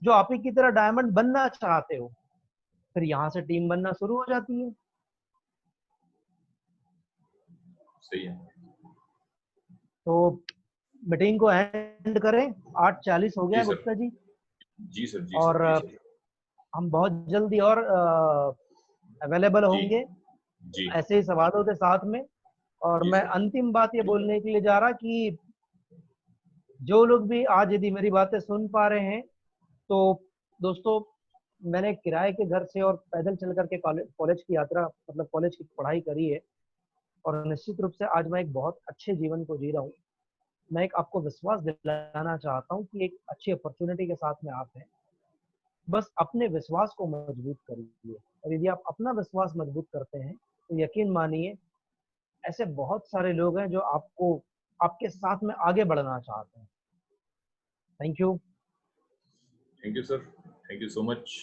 जो आप ही की तरह डायमंड बनना चाहते हो। फिर यहाँ से टीम बनना शुरू हो जाती है। सही है। तो मीटिंग को एंड करें, 8:40 हो गया जी है सर। गुप्ता जी। जी सर। जी सर। और जी सर। हम बहुत जल्दी और अवेलेबल जी होंगे जी ऐसे ही सवालों के साथ में। और जी मैं सर। अंतिम बात ये बोलने के लिए जा रहा कि जो लोग भी आज यदि मेरी बातें सुन पा रहे हैं तो दोस्तों, मैंने किराए के घर से और पैदल चल करके कॉलेज की यात्रा, मतलब कॉलेज की पढ़ाई करी है। और निश्चित रूप से आज मैं एक बहुत अच्छे जीवन को जी रहा हूँ। मैं एक आपको विश्वास दिलाना चाहता हूँ कि एक अच्छी अपॉर्चुनिटी के साथ में आप हैं। बस अपने विश्वास को मजबूत करिए और यदि आप अपना विश्वास मजबूत करते हैं तो यकीन मानिए ऐसे बहुत सारे लोग हैं जो आपको आपके साथ में आगे बढ़ना चाहते हैं। Thank you. Thank you sir. Thank you so much.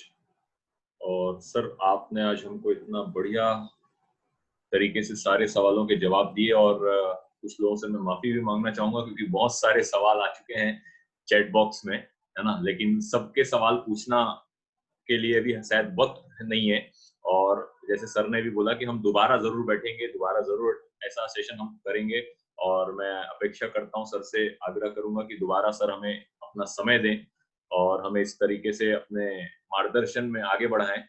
और सर आपने आज हमको इतना बढ़िया तरीके से सारे सवालों के जवाब दिए और कुछ लोगों से मैं माफी भी मांगना चाहूंगा क्योंकि बहुत सारे सवाल आ चुके हैं चैट बॉक्स में, है ना, लेकिन सबके सवाल पूछना के लिए भी शायद वक्त नहीं है। और जैसे सर ने भी बोला कि हम दोबारा जरूर बैठेंगे, दोबारा जरूर ऐसा सेशन हम करेंगे। और मैं अपेक्षा करता हूँ, सर से आग्रह करूंगा कि दोबारा सर हमें अपना समय दें और हमें इस तरीके से अपने मार्गदर्शन में आगे बढ़ाएं।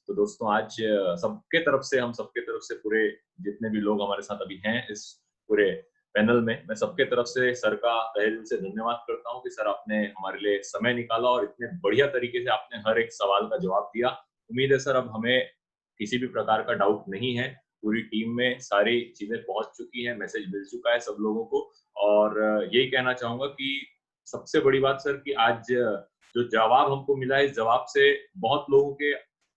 तो दोस्तों आज सबके तरफ से, हम सबके तरफ से, पूरे जितने भी लोग हमारे साथ अभी हैं इस पूरे पैनल में, मैं सबके तरफ से सर का तहे दिल से धन्यवाद करता हूँ कि सर आपने हमारे लिए समय निकाला और इतने बढ़िया तरीके से आपने हर एक सवाल का जवाब दिया। उम्मीद है सर अब हमें किसी भी प्रकार का डाउट नहीं है। पूरी टीम में सारी चीजें पहुंच चुकी हैं, मैसेज मिल चुका है सब लोगों को। और यही कहना चाहूंगा कि सबसे बड़ी बात सर कि आज जो जवाब हमको मिला है, इस जवाब से बहुत लोगों के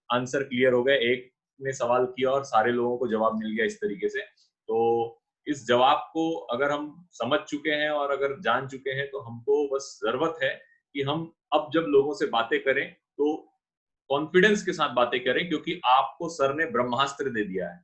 आंसर क्लियर हो गए। एक ने सवाल किया और सारे लोगों को जवाब मिल गया इस तरीके से। तो इस जवाब को अगर हम समझ चुके हैं और अगर जान चुके हैं तो हमको बस जरूरत है कि हम अब जब लोगों से बातें करें तो कॉन्फिडेंस के साथ बातें करें, क्योंकि आपको सर ने ब्रह्मास्त्र दे दिया है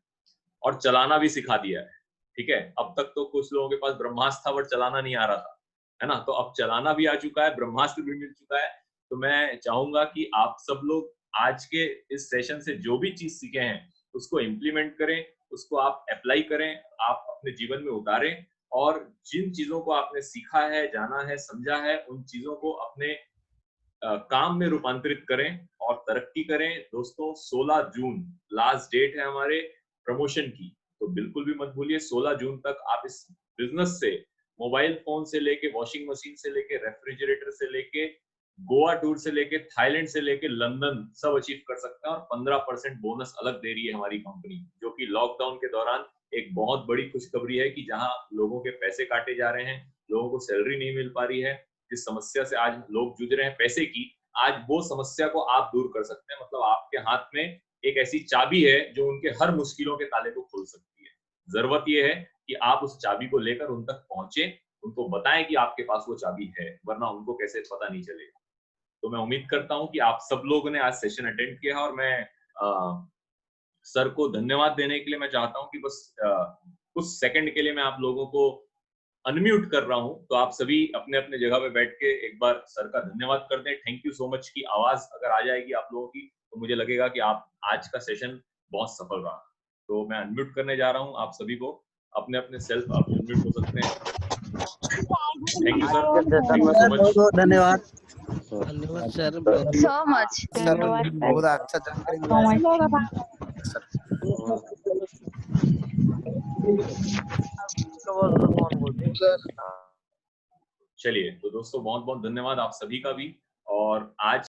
और चलाना भी सिखा दिया है। ठीक है, अब तक तो कुछ लोगों के पास ब्रह्मास्त्र था बट चलाना नहीं आ रहा था, है ना, तो अब चलाना भी आ चुका है, ब्रह्मास्त्र भी मिल चुका है। तो मैं चाहूंगा कि आप सब लोग आज के इस सेशन से जो भी चीज सीखे हैं उसको इम्प्लीमेंट करें, उसको आप अप्लाई करें, आप अपने जीवन में उतारें। और जिन चीजों को आपने सीखा है, जाना है, समझा है, उन चीजों को अपने काम में रूपांतरित करें और तरक्की करें। दोस्तों 16 जून लास्ट डेट है हमारे प्रमोशन की, तो बिल्कुल भी मत भूलिए 16 जून तक आप इस बिजनेस से मोबाइल फोन से लेके वॉशिंग मशीन से लेके रेफ्रिजरेटर से लेके गोवा टूर से लेके थाईलैंड से लेके लंदन सब अचीव कर सकते हैं। और 15% बोनस अलग दे रही है हमारी कंपनी, जो कि लॉकडाउन के दौरान एक बहुत बड़ी खुशखबरी है कि जहां लोगों के पैसे काटे जा रहे हैं, लोगों को सैलरी नहीं मिल पा रही है, जिस समस्या से आज लोग जूझ रहे हैं पैसे की, आज वो समस्या को आप दूर कर सकते हैं। मतलब आपके हाथ में एक ऐसी चाबी है जो उनके हर मुश्किलों के ताले को खोल सकती है। जरूरत यह है कि आप उस चाबी को लेकर उन तक पहुंचे, उनको बताएं कि आपके पास वो चाबी है, वरना उनको कैसे पता नहीं चलेगा। तो मैं उम्मीद करता हूं कि आप सब लोगों ने आज सेशन अटेंड किया है, और मैं सर को धन्यवाद देने के लिए मैं चाहता हूं कि बस कुछ सेकंड के लिए मैं आप लोगों को अनम्यूट कर रहा हूं, तो आप सभी अपने अपने जगह पे बैठ के एक बार सर का धन्यवाद कर दें। थैंक यू सो मच की आवाज अगर आ जाएगी आप लोगों की, तो मुझे लगेगा कि आप आज का सेशन बहुत सफल रहा। तो मैं अनम्यूट करने जा रहा हूं आप सभी को, अपने अपने सेल्फ आप अनम्यूट हो सकते हैं। Thank you sir, thank you so much. बहुत धन्यवाद। धन्यवाद सर, so much. सर बहुत अच्छा जानकारी चलिए, तो दोस्तों बहुत बहुत धन्यवाद आप सभी का भी। और आज